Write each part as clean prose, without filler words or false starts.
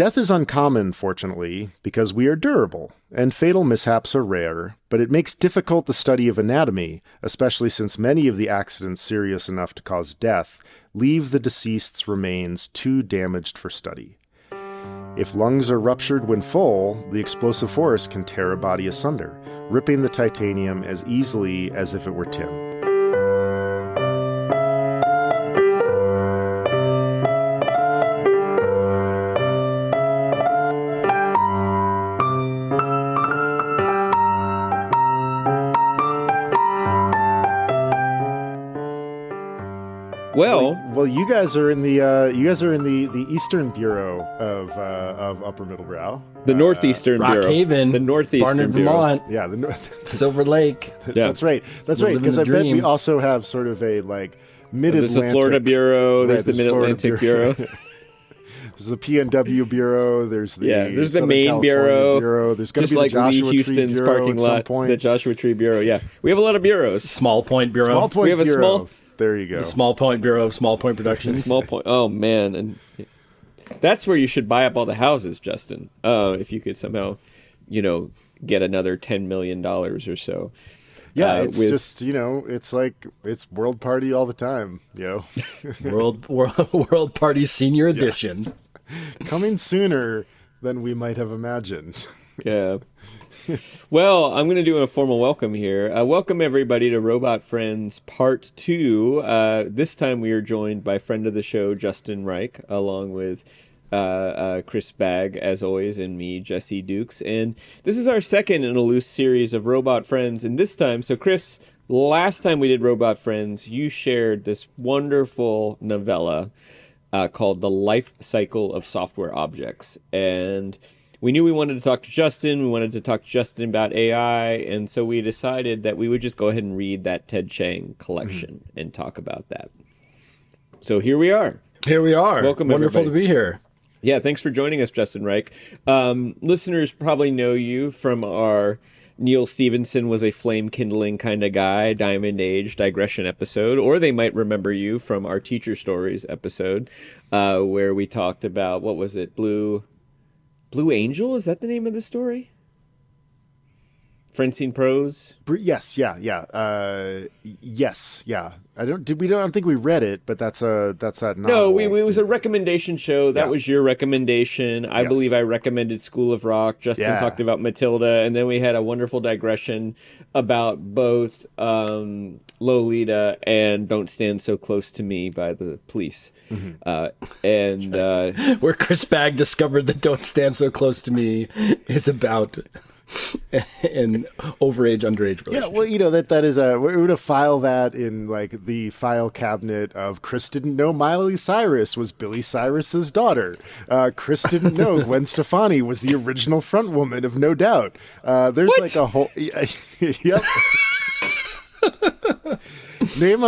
Death is uncommon, fortunately, because we are durable, and fatal mishaps are rare, but it makes difficult the study of anatomy, especially since many of the accidents serious enough to cause death leave the deceased's remains too damaged for study. If lungs are ruptured when full, the explosive force can tear a body asunder, ripping the titanium as easily as if it were tin. Well, you guys are in the Eastern Bureau of Upper Middlebrow, the Northeastern Bureau, Rockhaven, the Northeastern Barnard, Bureau. Vermont, yeah, the North, Silver Lake. Yeah. That's right. Because I bet we also have sort of a mid-Atlantic. There's the Florida Bureau. There's the Mid-Atlantic Bureau. There's the PNW Bureau. There's the there's the Southern Maine California Bureau. There's going to just be the like Joshua Lee Houston's Tree Bureau parking at some lot, point. the Joshua Tree Bureau. Yeah, we have a lot of bureaus. Small Point Bureau. Small Point we have a Bureau. small. There you go. The Small Point Bureau of Small Point Productions. Small Point. Oh man, and that's where you should buy up all the houses, Justin. If you could somehow, get another $10 million or so. Yeah, it's just it's World Party all the time. World Party Senior Edition. Coming sooner than we might have imagined. Yeah. Well, I'm going to do a formal welcome here. Welcome, everybody, to Robot Friends Part 2. This time we are joined by friend of the show, Justin Reich, along with Chris Bagg, as always, and me, Jesse Dukes. And this is our second in a loose series of Robot Friends. And this time, so Chris, last time we did Robot Friends, you shared this wonderful novella called The Life Cycle of Software Objects. And we knew we wanted to talk to Justin. We wanted to talk to Justin about AI. And so we decided that we would just go ahead and read that Ted Chiang collection and talk about that. So here we are. Here we are. Welcome, Wonderful everybody. to be here. Yeah, thanks for joining us, Justin Reich. Listeners probably know you from our Neil Stevenson was a flame-kindling kind of guy, Diamond Age digression episode, or they might remember you from our Teacher Stories episode, where we talked about, what was it, Blue Angel? Is that the name of the story? Francine Prose? Yes, yeah. Yes, yeah. I don't think we read it, but that's that novel. No, it was a recommendation show. That was your recommendation. I believe I recommended School of Rock. Justin talked about Matilda, and then we had a wonderful digression about both Lolita and Don't Stand So Close to Me by the Police. Mm-hmm. Where Chris Bagg discovered that Don't Stand So Close to Me is about an overage, underage relationship. Yeah, well, that is we're going to file that in the file cabinet of Chris didn't know Miley Cyrus was Billy Cyrus's daughter. Chris didn't know Gwen Stefani was the original front woman of No Doubt. There's what? a whole yep. Name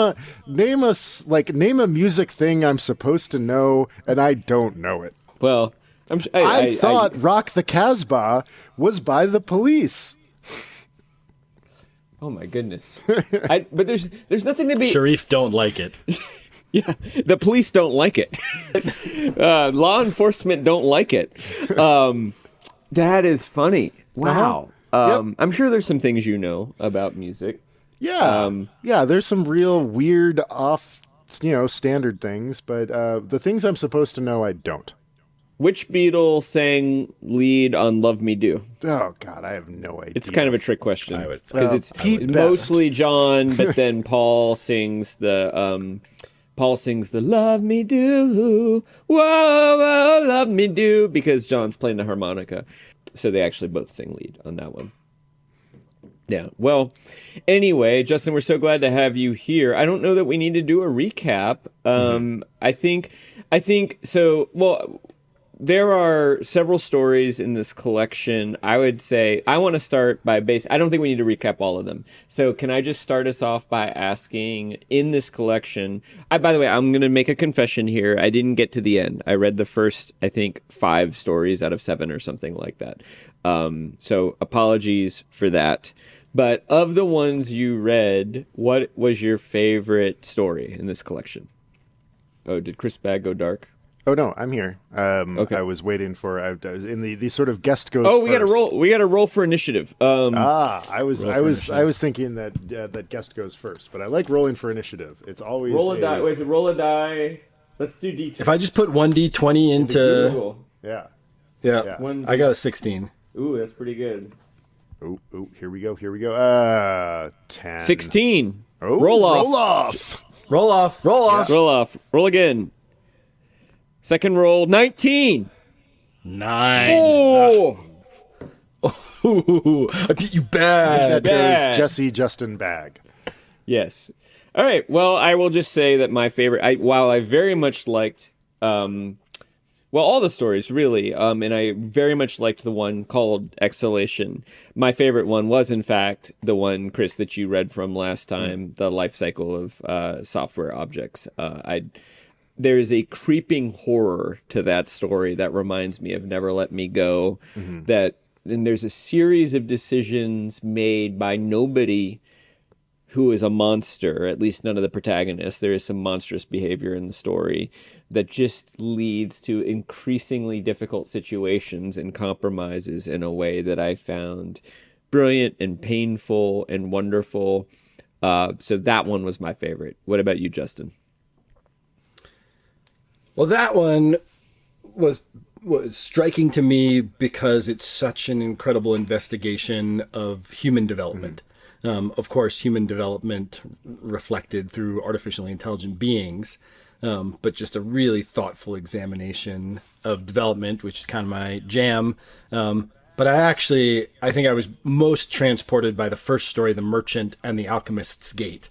a music thing I'm supposed to know and I don't know it. Well, I thought Rock the Casbah was by the Police. Oh my goodness! But there's nothing to be. Sharif don't like it. Yeah, the police don't like it. Law enforcement don't like it. That is funny. Wow. Yep. I'm sure there's some things you know about music. Yeah. There's some real weird off, standard things, but the things I'm supposed to know, I don't. Which Beatle sang lead on Love Me Do? Oh, God, I have no idea. It's kind of a trick question. Because it's mostly John, but then Paul sings the Love Me Do, whoa, whoa, love me do, because John's playing the harmonica. So they actually both sing lead on that one. Yeah. Well, anyway, Justin, we're so glad to have you here. I don't know that we need to do a recap. I think so. Well, there are several stories in this collection. I would say I want to start by I don't think we need to recap all of them. So can I just start us off by asking, in this collection, by the way, I'm going to make a confession here. I didn't get to the end. I read the first, I think, 5 stories out of 7 or something like that. So apologies for that. But of the ones you read, what was your favorite story in this collection? Oh, did Chris Bagg go dark? Oh no, I'm here. Okay. I was waiting for in the sort of guest goes. Oh, we first. got to roll. We got to roll for initiative. I was initiative. thinking that that guest goes first, but I like rolling for initiative. It's always roll a die. Wait, so roll a die. Let's do D10. If I just put 1d20 into... Google. Yeah. Yeah, One I got a 16. Ooh, that's pretty good. Oh, here we go. 10. 16. Oh, roll off. Roll off. Roll off. Roll off. Roll off. Roll again. Second roll. 19. 9. Oh. Ooh, I beat you bad. That Bad. goes Jesse Justin Bag. Yes. All right. Well, I will just say that my favorite, while I very much liked, all the stories really, and I very much liked the one called Exhalation. My favorite one was, in fact, the one, Chris, that you read from last time, the life cycle of software objects. There is a creeping horror to that story that reminds me of Never Let Me Go. And there's a series of decisions made by nobody who is a monster, at least none of the protagonists. There is some monstrous behavior in the story that just leads to increasingly difficult situations and compromises in a way that I found brilliant and painful and wonderful. So that one was my favorite. What about you, Justin? Well, that one was striking to me because it's such an incredible investigation of human development. Of course, human development reflected through artificially intelligent beings, but just a really thoughtful examination of development, which is kind of my jam. But I think I was most transported by the first story, The Merchant and the Alchemist's Gate,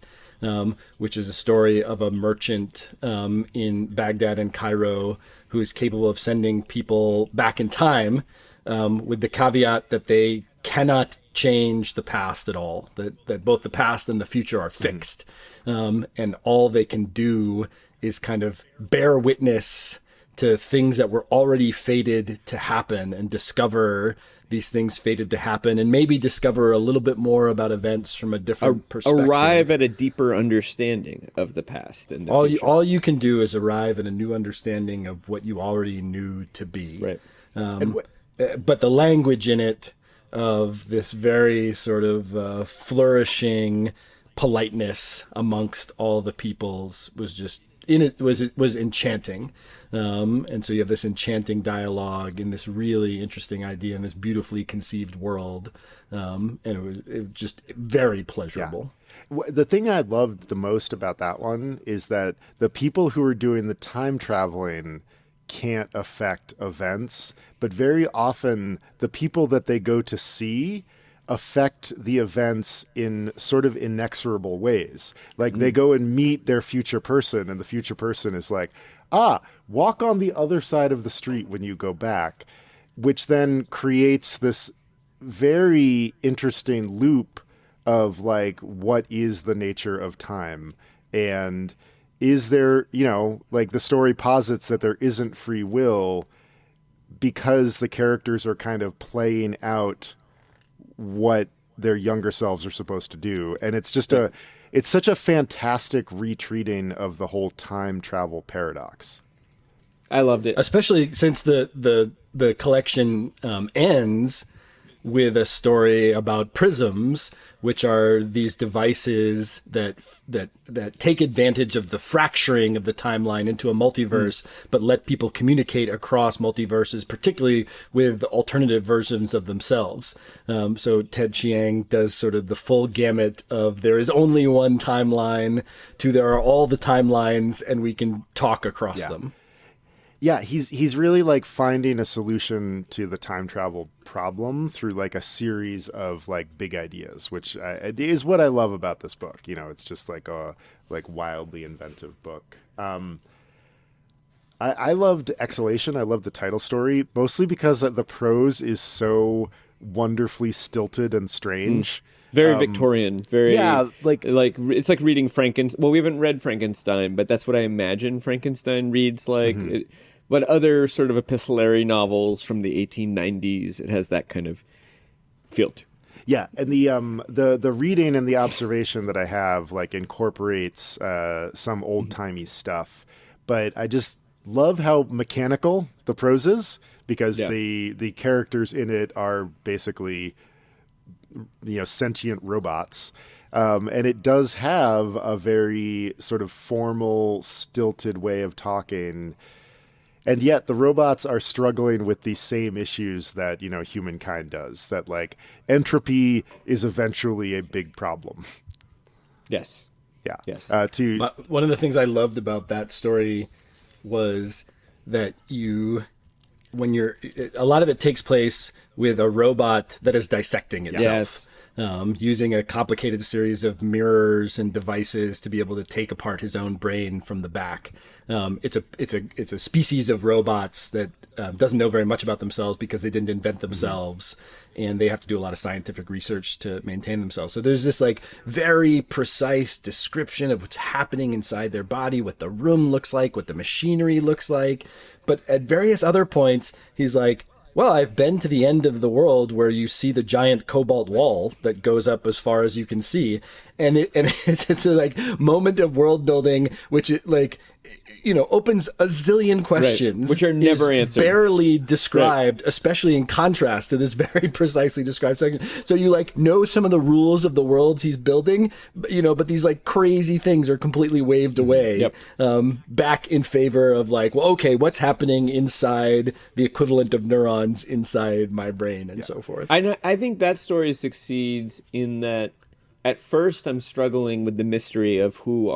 which is a story of a merchant in Baghdad and Cairo who is capable of sending people back in time, with the caveat that they cannot change the past at all, that both the past and the future are fixed. And all they can do is kind of bear witness to things that were already fated to happen and discover these things fated to happen, and maybe discover a little bit more about events from a different perspective. Arrive at a deeper understanding of the past and the future. All you can do is arrive at a new understanding of what you already knew to be. Right. But the language in it of this very sort of flourishing politeness amongst all the peoples was just was enchanting. And so you have this enchanting dialogue and this really interesting idea in this beautifully conceived world. And it was just very pleasurable. Yeah. The thing I loved the most about that one is that the people who are doing the time traveling can't affect events, but very often the people that they go to see affect the events in sort of inexorable ways. Like they go and meet their future person, and the future person is like, walk on the other side of the street when you go back, which then creates this very interesting loop of like, what is the nature of time? And is there, like the story posits that there isn't free will because the characters are kind of playing out what their younger selves are supposed to do. And it's just it's such a fantastic retreating of the whole time travel paradox. I loved it. Especially since the collection ends with a story about prisms, which are these devices that take advantage of the fracturing of the timeline into a multiverse, but let people communicate across multiverses, particularly with alternative versions of themselves. So Ted Chiang does sort of the full gamut of there is only one timeline to there are all the timelines and we can talk across them. Yeah, he's really like finding a solution to the time travel problem through like a series of like big ideas, which is what I love about this book. It's just like a wildly inventive book. I loved Exhalation. I loved the title story mostly because the prose is so wonderfully stilted and strange. Very Victorian, very like it's like reading Frankenstein. Well, we haven't read Frankenstein, but that's what I imagine Frankenstein reads like. But other sort of epistolary novels from the 1890s, it has that kind of feel to. Yeah, and the reading and the observation that I have like incorporates some old timey stuff, but I just love how mechanical the prose is, because Yeah. the characters in it are basically, sentient robots. And it does have a very sort of formal, stilted way of talking. And yet the robots are struggling with the same issues that, humankind does, that like entropy is eventually a big problem. Yes. Yeah. Yes. One of the things I loved about that story was that a lot of it takes place with a robot that is dissecting itself. Yes. Using a complicated series of mirrors and devices to be able to take apart his own brain from the back. It's a species of robots that doesn't know very much about themselves because they didn't invent themselves, and they have to do a lot of scientific research to maintain themselves. So there's this like very precise description of what's happening inside their body, what the room looks like, what the machinery looks like. But at various other points, he's like, well, I've been to the end of the world where you see the giant cobalt wall that goes up as far as you can see. And it's a like moment of world building, which it like, opens a zillion questions, Right. Which are never answered. Barely described, especially in contrast to this very precisely described section. So you like know some of the rules of the worlds he's building, but these like crazy things are completely waved away, back in favor of like, well, okay, what's happening inside the equivalent of neurons inside my brain and so forth. I think that story succeeds in that at first I'm struggling with the mystery of what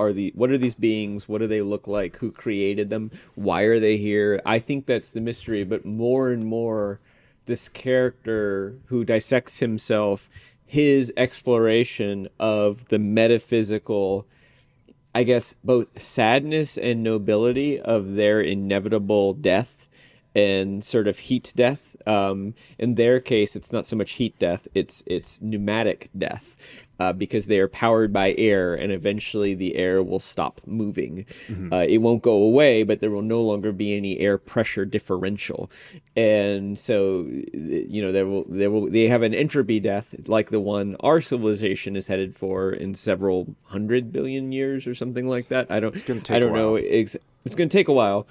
are these beings? What do they look like? Who created them? Why are they here? I think that's the mystery, but more and more this character who dissects himself, his exploration of the metaphysical, I guess, both sadness and nobility of their inevitable death and sort of heat death. In their case, it's not so much heat death, it's pneumatic death. Because they are powered by air, and eventually the air will stop moving. It won't go away, but there will no longer be any air pressure differential, and so they have an entropy death like the one our civilization is headed for in several 100 billion years or something like that. I don't know. It's going to take a while.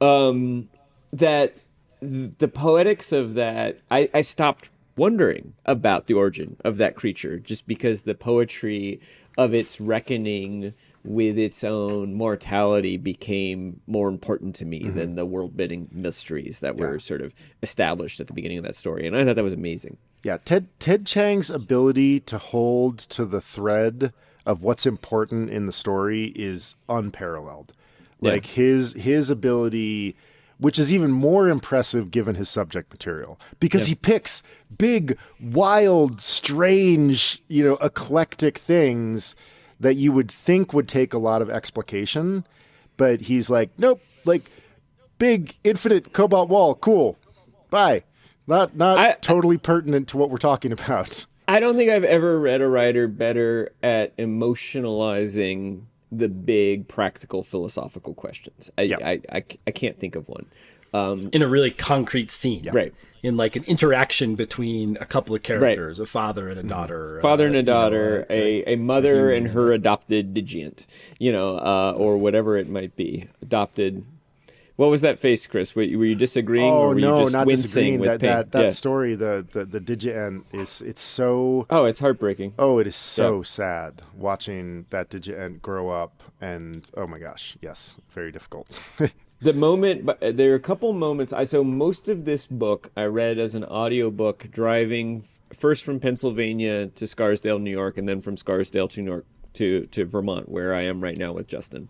That the poetics of that, I stopped wondering about the origin of that creature, just because the poetry of its reckoning with its own mortality became more important to me than the world-building mysteries that were sort of established at the beginning of that story. And I thought that was amazing. Yeah, Ted Chiang's ability to hold to the thread of what's important in the story is unparalleled. Like his ability, which is even more impressive given his subject material, because he picks big, wild, strange, eclectic things that you would think would take a lot of explication, but he's like, nope, like big, infinite cobalt wall, cool, bye. Not totally pertinent to what we're talking about. I don't think I've ever read a writer better at emotionalizing the big practical philosophical questions. I can't think of one. In a really concrete scene. Right. In like an interaction between a couple of characters, a father and a daughter. A mother and her adopted digient, or whatever it might be. Adopted. What was that face, Chris? Were you disagreeing, or were you just not wincing disagreeing. with pain? That story, the digient it's so... Oh, it's heartbreaking. Oh, it is so sad watching that digient grow up, and oh my gosh, yes, very difficult. The moment, but there are a couple moments. So most of this book I read as an audiobook driving first from Pennsylvania to Scarsdale, New York, and then from Scarsdale to New York to Vermont, where I am right now with Justin,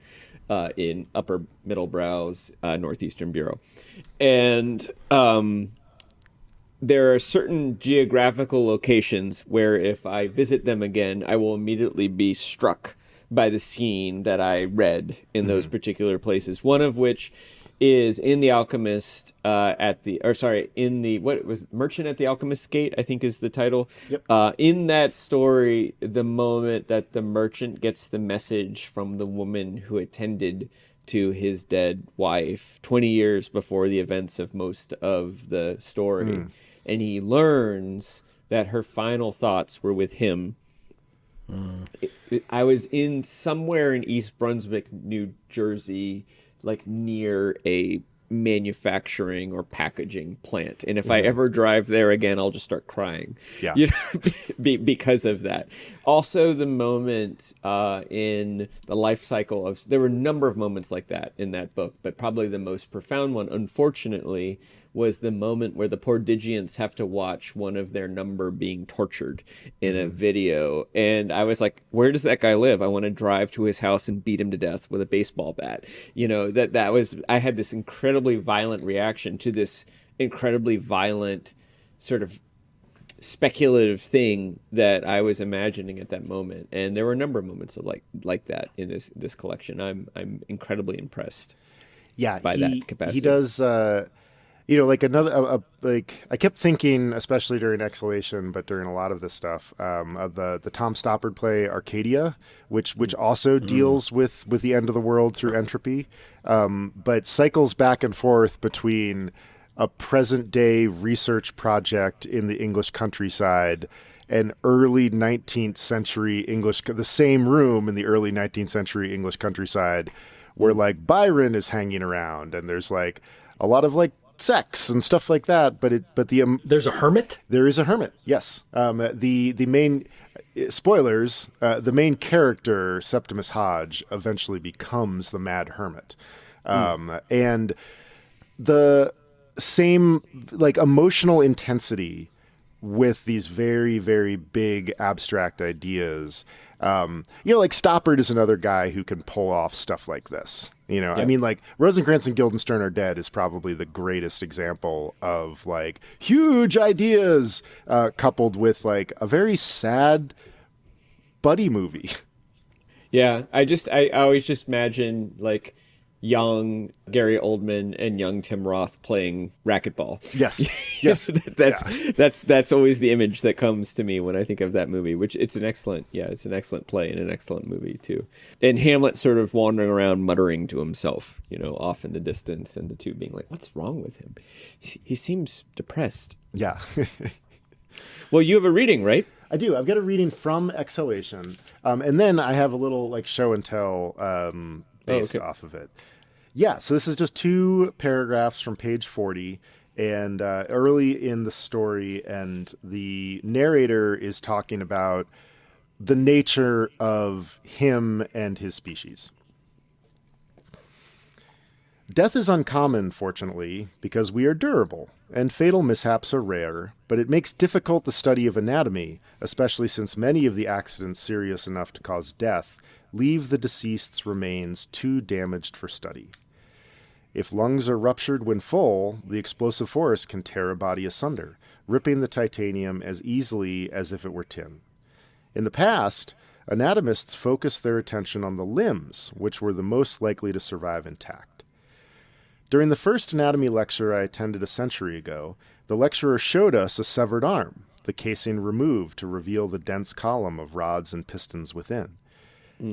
in Upper Middlebrow's Northeastern Bureau. And there are certain geographical locations where if I visit them again, I will immediately be struck by the scene that I read in those particular places. One of which is in The Alchemist Merchant at the Alchemist's Gate, I think is the title. Yep. In that story, the moment that the merchant gets the message from the woman who attended to his dead wife 20 years before the events of most of the story, and he learns that her final thoughts were with him. I was somewhere in East Brunswick, New Jersey, like near a manufacturing or packaging plant, and if I ever drive there again, I'll just start crying. Yeah. You know, because of that. Also, the moment in the life cycle of, there were a number of moments like that in that book, but probably the most profound one, unfortunately, was the moment where the poor Digiants have to watch one of their number being tortured in a video. And I was like, where does that guy live? I want to drive to his house and beat him to death with a baseball bat. You know, that was, I had this incredibly violent reaction to this incredibly violent sort of speculative thing that I was imagining at that moment. And there were a number of moments of like that in this collection. I'm incredibly impressed. Yeah, by that capacity. He does. You know, like another, like I kept thinking, especially during Exhalation, but during a lot of this stuff, of the Tom Stoppard play Arcadia, which also deals with the end of the world through entropy, but cycles back and forth between a present day research project in the English countryside and early 19th century English, the same room in the early 19th century English countryside, where like Byron is hanging around, and there's like a lot of like sex and stuff like that, but there's a hermit. There is a hermit. Yes. The main spoilers. The main character Septimus Hodge eventually becomes the Mad Hermit, and the same like emotional intensity with these very, very big abstract ideas. You know, like Stoppard is another guy who can pull off stuff like this. You know, I mean, like Rosencrantz and Guildenstern Are Dead is probably the greatest example of like huge ideas coupled with like a very sad buddy movie. Yeah, I always just imagine like young Gary Oldman and young Tim Roth playing racquetball. Yes. Yes. That's always the image that comes to me when I think of that movie, which it's an excellent play and an excellent movie too. And Hamlet sort of wandering around muttering to himself, you know, off in the distance, and the two being like, what's wrong with him? He seems depressed. Yeah. Well, you have a reading, right? I do. I've got a reading from Exhalation. And then I have a little like show and tell based off of it. Yeah, so this is just 2 paragraphs from page 40, and early in the story, and the narrator is talking about the nature of him and his species. Death is uncommon, fortunately, because we are durable, and fatal mishaps are rare, but it makes difficult the study of anatomy, especially since many of the accidents serious enough to cause death leave the deceased's remains too damaged for study. If lungs are ruptured when full, the explosive force can tear a body asunder, ripping the titanium as easily as if it were tin. In the past, anatomists focused their attention on the limbs, which were the most likely to survive intact. During the first anatomy lecture I attended a century ago, the lecturer showed us a severed arm, the casing removed to reveal the dense column of rods and pistons within.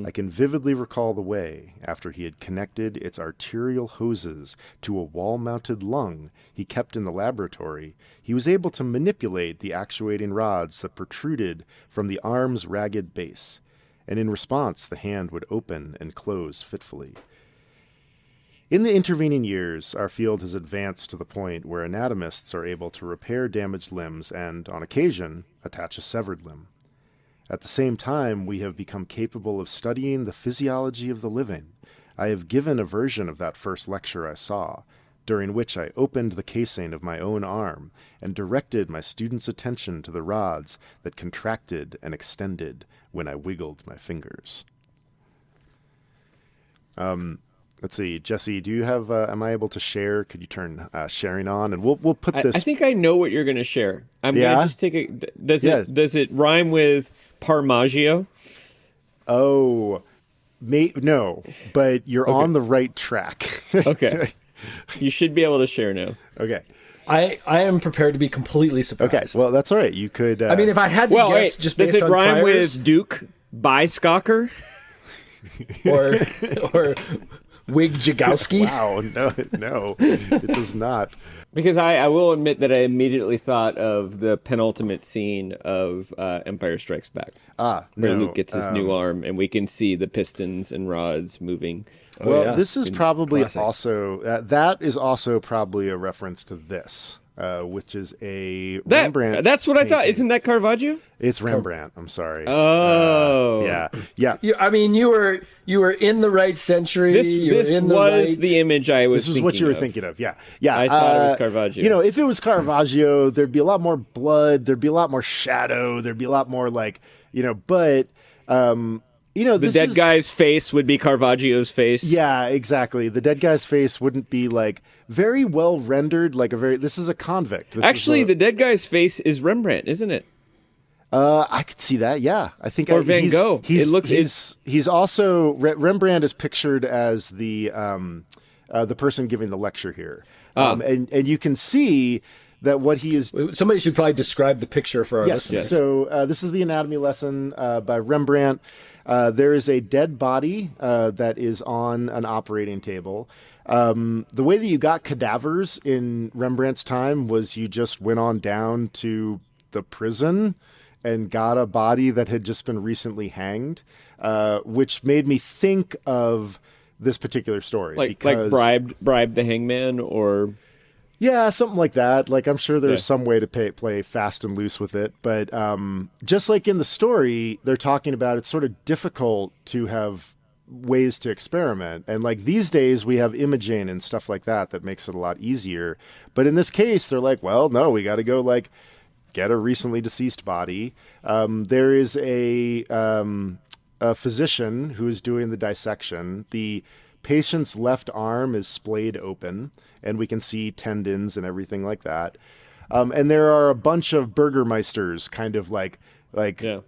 I can vividly recall the way, after he had connected its arterial hoses to a wall-mounted lung he kept in the laboratory, he was able to manipulate the actuating rods that protruded from the arm's ragged base, and in response the hand would open and close fitfully. In the intervening years, our field has advanced to the point where anatomists are able to repair damaged limbs and, on occasion, attach a severed limb. At the same time, we have become capable of studying the physiology of the living. I have given a version of that first lecture I saw, during which I opened the casing of my own arm and directed my students' attention to the rods that contracted and extended when I wiggled my fingers. Let's see, Jesse, do you have, am I able to share? Could you turn sharing on? And we'll put this. I think I know what you're going to share. I'm going to just take it. Does it rhyme with Parmaggio? Oh, no, but you're on the right track. Okay. You should be able to share now. Okay. I am prepared to be completely surprised. Okay, well, that's all right. You could... I mean, if I had to guess just based on does it rhyme priors, with Duke Byskocker? or Wig Jagowski? Wow, no, it does not. Because I will admit that I immediately thought of the penultimate scene of Empire Strikes Back. Where Luke gets his new arm, and we can see the pistons and rods moving Well, yeah. this is probably Classic. also that is also probably a reference to this, which is a Rembrandt. That's what I thought. painting. Isn't that Caravaggio? It's Rembrandt. I'm sorry. Oh. Yeah. I mean, you were in the right century. This you were in the was right... the image I was This was thinking what you were of. thinking of. Yeah. I thought it was Caravaggio. You know, if it was Caravaggio, there'd be a lot more blood. There'd be a lot more shadow. There'd be a lot more like, but, the this dead is, guy's face would be Caravaggio's face. Yeah, exactly. The dead guy's face wouldn't be like very well rendered. This is a convict. Actually, the dead guy's face is Rembrandt, isn't it? I could see that. Yeah, I think. Or Van Gogh. He's also Rembrandt is pictured as the person giving the lecture here, and you can see that what he is. Somebody should probably describe the picture for our listeners. Yes. So this is the anatomy lesson by Rembrandt. There is a dead body that is on an operating table. The way that you got cadavers in Rembrandt's time was you just went on down to the prison and got a body that had just been recently hanged, which made me think of this particular story. Like bribed the hangman, or yeah, something like that. Like, I'm sure there's some way to play fast and loose with it. But just like in the story, they're talking about it's sort of difficult to have ways to experiment. And like these days, we have imaging and stuff like that makes it a lot easier. But in this case, they're like, well, no, we got to go like get a recently deceased body. There is a physician who is doing the dissection. The patient's left arm is splayed open, and we can see tendons and everything like that. And there are a bunch of burgermeisters kind of like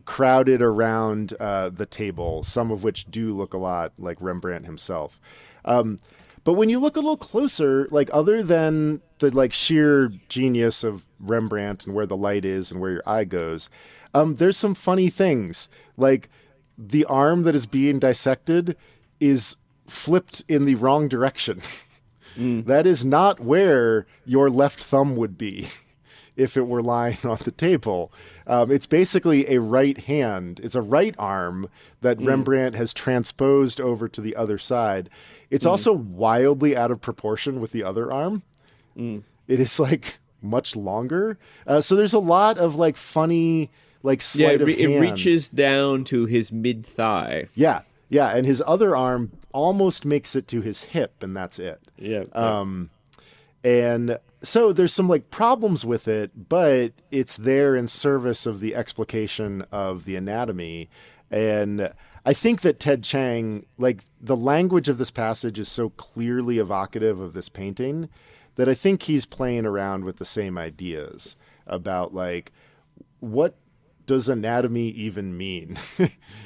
crowded around the table, some of which do look a lot like Rembrandt himself. But when you look a little closer, like other than the like sheer genius of Rembrandt and where the light is and where your eye goes, there's some funny things. Like the arm that is being dissected is flipped in the wrong direction. That is not where your left thumb would be if it were lying on the table. It's basically a right hand. It's a right arm that Rembrandt has transposed over to the other side. It's also wildly out of proportion with the other arm. It is like much longer. So there's a lot of like funny, like sleight of hand. It reaches down to his mid thigh. Yeah. And his other arm almost makes it to his hip, and that's it. And so there's some like problems with it, but it's there in service of the explication of the anatomy. And I think that Ted Chiang, like the language of this passage is so clearly evocative of this painting that I think he's playing around with the same ideas about like what does anatomy even mean?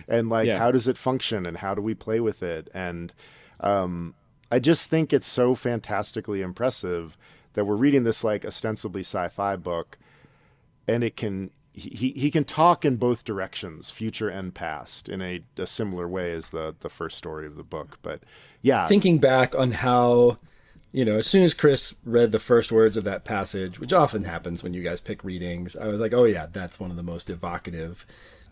And like, how does it function and how do we play with it? And I just think it's so fantastically impressive that we're reading this like ostensibly sci-fi book, and it can he can talk in both directions, future and past, in a similar way as the first story of the book. But yeah, thinking back on how, as soon as Chris read the first words of that passage, which often happens when you guys pick readings, I was like, oh yeah, that's one of the most evocative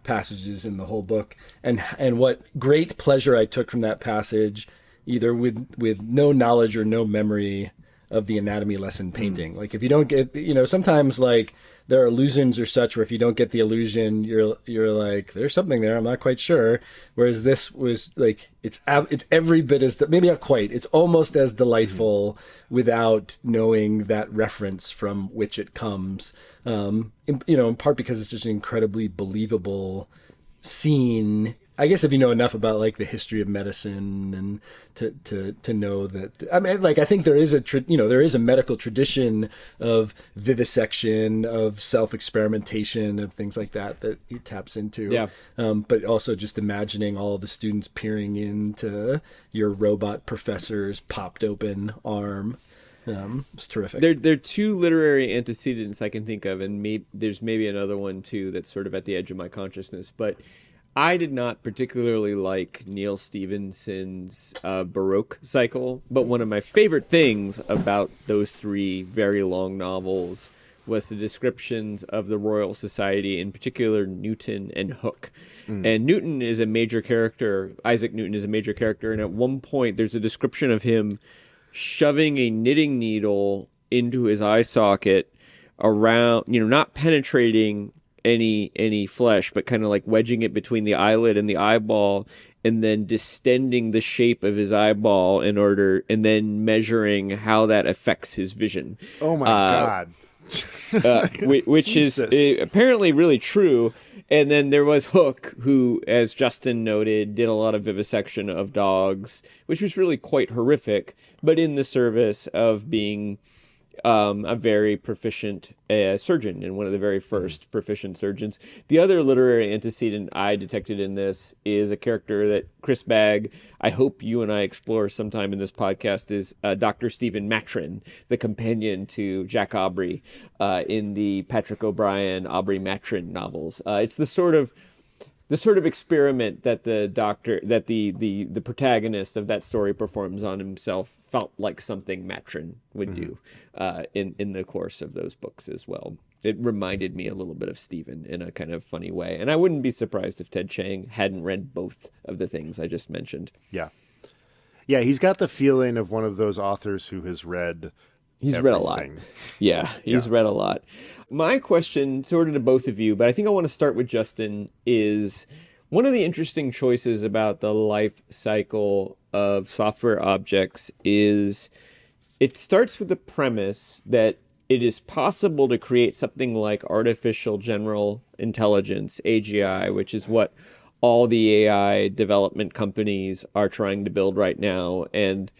passages in the whole book. And what great pleasure I took from that passage, either with no knowledge or no memory of the anatomy lesson painting. Like if you don't get, sometimes like there are illusions or such where if you don't get the illusion, you're like, there's something there, I'm not quite sure. Whereas this was like, it's every bit as, maybe not quite, it's almost as delightful without knowing that reference from which it comes. In part because it's just an incredibly believable scene. I guess if you know enough about like the history of medicine and to know that, I mean, like I think there is there is a medical tradition of vivisection, of self-experimentation, of things like that he taps into. Yeah. But also just imagining all of the students peering into your robot professor's popped open arm. It's terrific. There are two literary antecedents I can think of, and there's maybe another one too that's sort of at the edge of my consciousness, but I did not particularly like Neil Stephenson's Baroque cycle, but one of my favorite things about those three very long novels was the descriptions of the Royal Society, in particular Newton and Hooke. And Newton is a major character. Isaac Newton is a major character. And at one point, there's a description of him shoving a knitting needle into his eye socket around, not penetrating any flesh, but kind of like wedging it between the eyelid and the eyeball, and then distending the shape of his eyeball and then measuring how that affects his vision. Oh my God. Which is apparently really true. And then there was Hooke, who, as Justin noted, did a lot of vivisection of dogs, which was really quite horrific, but in the service of being a very proficient surgeon, and one of the very first proficient surgeons. The other literary antecedent I detected in this is a character that Chris Bagg, I hope you and I explore sometime in this podcast, is Dr. Stephen Matrin, the companion to Jack Aubrey in the Patrick O'Brian Aubrey Matrin novels. It's the sort of experiment that the protagonist of that story performs on himself felt like something Matrin would do in the course of those books as well. It reminded me a little bit of Stephen in a kind of funny way. And I wouldn't be surprised if Ted Chiang hadn't read both of the things I just mentioned. Yeah. Yeah, he's got the feeling of one of those authors who has read read a lot. Yeah, he's read a lot. My question, sort of to both of you, but I think I want to start with Justin, is one of the interesting choices about the life cycle of software objects is it starts with the premise that it is possible to create something like artificial general intelligence, AGI, which is what all the AI development companies are trying to build right now. And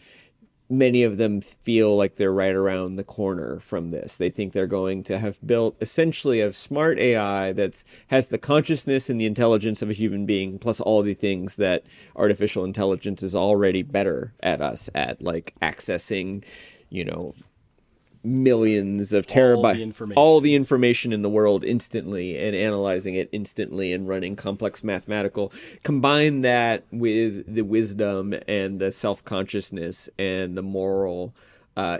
many of them feel like they're right around the corner from this. They think they're going to have built essentially a smart AI that has the consciousness and the intelligence of a human being, plus all the things that artificial intelligence is already better at us at, like accessing, millions of terabytes, all the information in the world instantly, and analyzing it instantly, and running complex mathematical. Combine that with the wisdom and the self-consciousness and the moral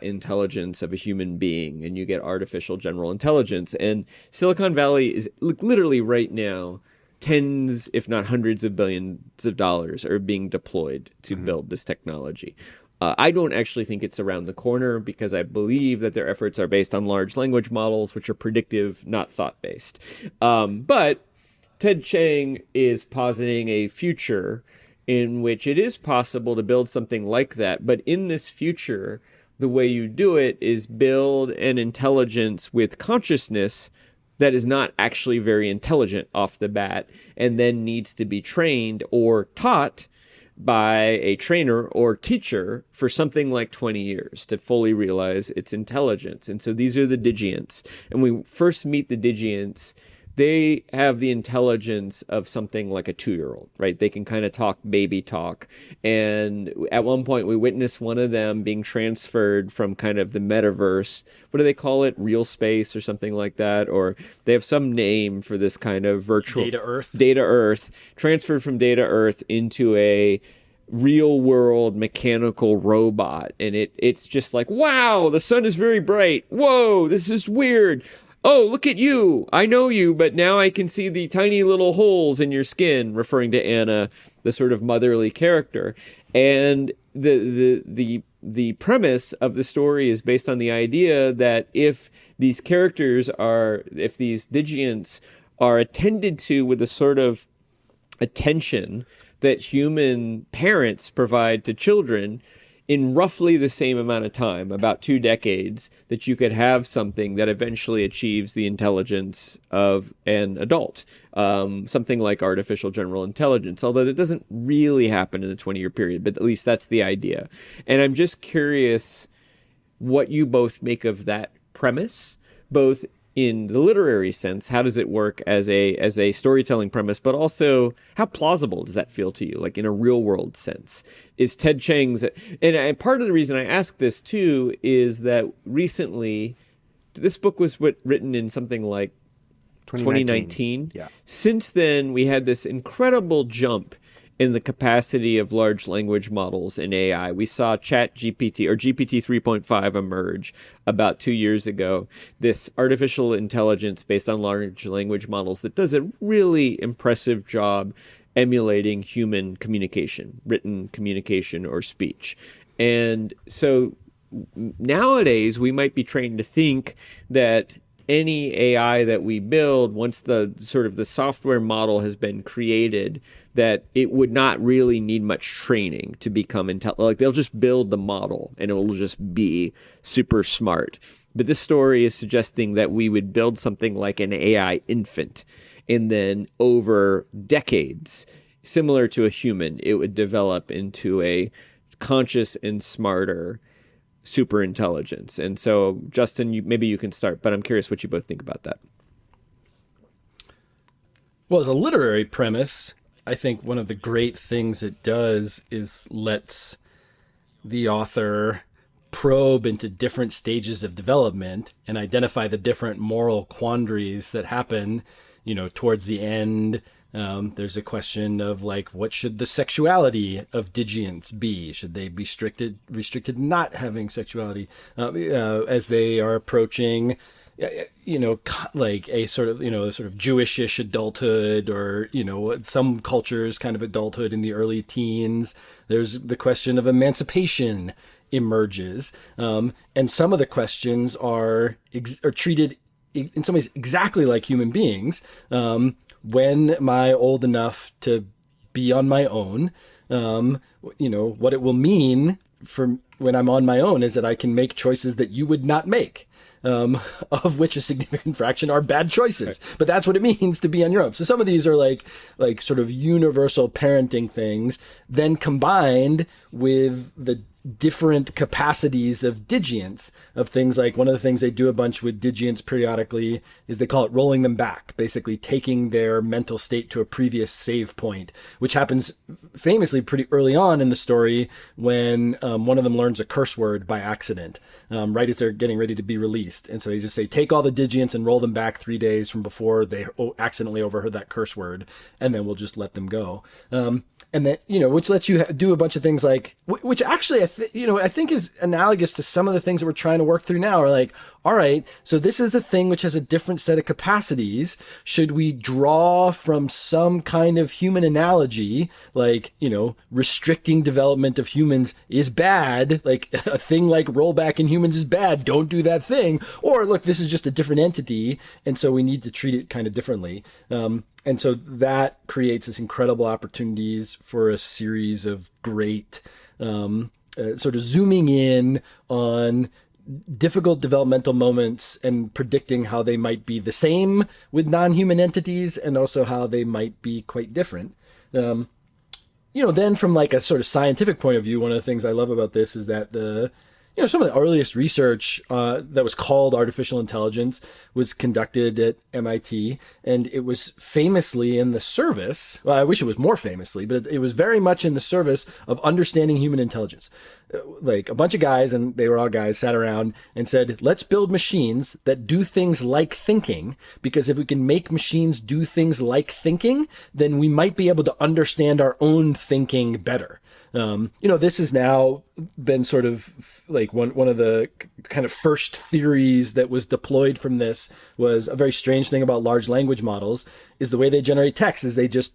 intelligence of a human being, and you get artificial general intelligence. And Silicon Valley is literally right now, tens, if not hundreds of billions of dollars are being deployed to build this technology. I don't actually think it's around the corner, because I believe that their efforts are based on large language models, which are predictive, not thought-based. But Ted Chiang is positing a future in which it is possible to build something like that. But in this future, the way you do it is build an intelligence with consciousness that is not actually very intelligent off the bat, and then needs to be trained or taught by a trainer or teacher for something like 20 years to fully realize its intelligence. And so these are the Digiants. And when we first meet the Digiants, they have the intelligence of something like a 2-year-old, right? They can kind of talk baby talk. And at one point, we witnessed one of them being transferred from kind of the metaverse. What do they call it? Real space or something like that? Or they have some name for this kind of virtual... Data Earth. Data Earth. Transferred from Data Earth into a real world mechanical robot. And it's just like, wow, the sun is very bright. Whoa, this is weird. Oh, look at you. I know you, but now I can see the tiny little holes in your skin, referring to Anna, the sort of motherly character. And the premise of the story is based on the idea that if these Digiants are attended to with a sort of attention that human parents provide to children, in roughly the same amount of time, about 2 decades, that you could have something that eventually achieves the intelligence of an adult. Something like artificial general intelligence, although that doesn't really happen in the 20-year period, but at least that's the idea. And I'm just curious what you both make of that premise, both in the literary sense. How does it work as a storytelling premise, but also how plausible does that feel to you, like in a real world sense? Is Ted Chiang's, and part of the reason I ask this too is that recently, this book was written in something like 2019. Yeah. Since then, we had this incredible jump in the capacity of large language models in AI. We saw ChatGPT or GPT 3.5 emerge about 2 years ago, this artificial intelligence based on large language models that does a really impressive job emulating human communication, written communication or speech. And so nowadays we might be trained to think that any AI that we build, once the sort of the software model has been created, that it would not really need much training to become intelligent. Like they'll just build the model and it will just be super smart. But this story is suggesting that we would build something like an AI infant, and then over decades, similar to a human, it would develop into a conscious and smarter super intelligence. And so, Justin, maybe you can start, but I'm curious what you both think about that. Well, as a literary premise, I think one of the great things it does is lets the author probe into different stages of development and identify the different moral quandaries that happen, towards the end. There's a question of like, what should the sexuality of digients be? Should they be restricted not having sexuality as they are approaching, like a sort of Jewish-ish adulthood, or, some cultures kind of adulthood in the early teens. There's the question of emancipation emerges. And some of the questions are treated in some ways exactly like human beings. When am I old enough to be on my own? What it will mean for when I'm on my own is that I can make choices that you would not make, of which a significant fraction are bad choices. Right. But that's what it means to be on your own. So some of these are like sort of universal parenting things, then combined with the different capacities of digients, of things like, one of the things they do a bunch with digients periodically is they call it rolling them back, basically taking their mental state to a previous save point, which happens famously pretty early on in the story when one of them learns a curse word by accident, right as they're getting ready to be released. And so they just say, take all the digients and roll them back 3 days from before they accidentally overheard that curse word, and then we'll just let them go. And then, which lets you do a bunch of things like, which actually, I think is analogous to some of the things that we're trying to work through now, are like, all right, so this is a thing which has a different set of capacities. Should we draw from some kind of human analogy, like, restricting development of humans is bad, like a thing like rollback in humans is bad, don't do that thing. Or look, this is just a different entity, and so we need to treat it kind of differently. And so that creates this incredible opportunities for a series of great sort of zooming in on difficult developmental moments and predicting how they might be the same with non-human entities, and also how they might be quite different. Then from like a sort of scientific point of view, one of the things I love about this is that some of the earliest research that was called artificial intelligence was conducted at MIT, and it was famously in the service, well, I wish it was more famously, but it was very much in the service of understanding human intelligence. Like a bunch of guys, and they were all guys, sat around and said, let's build machines that do things like thinking, because if we can make machines do things like thinking, then we might be able to understand our own thinking better. This has now been sort of like one of the kind of first theories that was deployed from this was a very strange thing about large language models is the way they generate text is they just,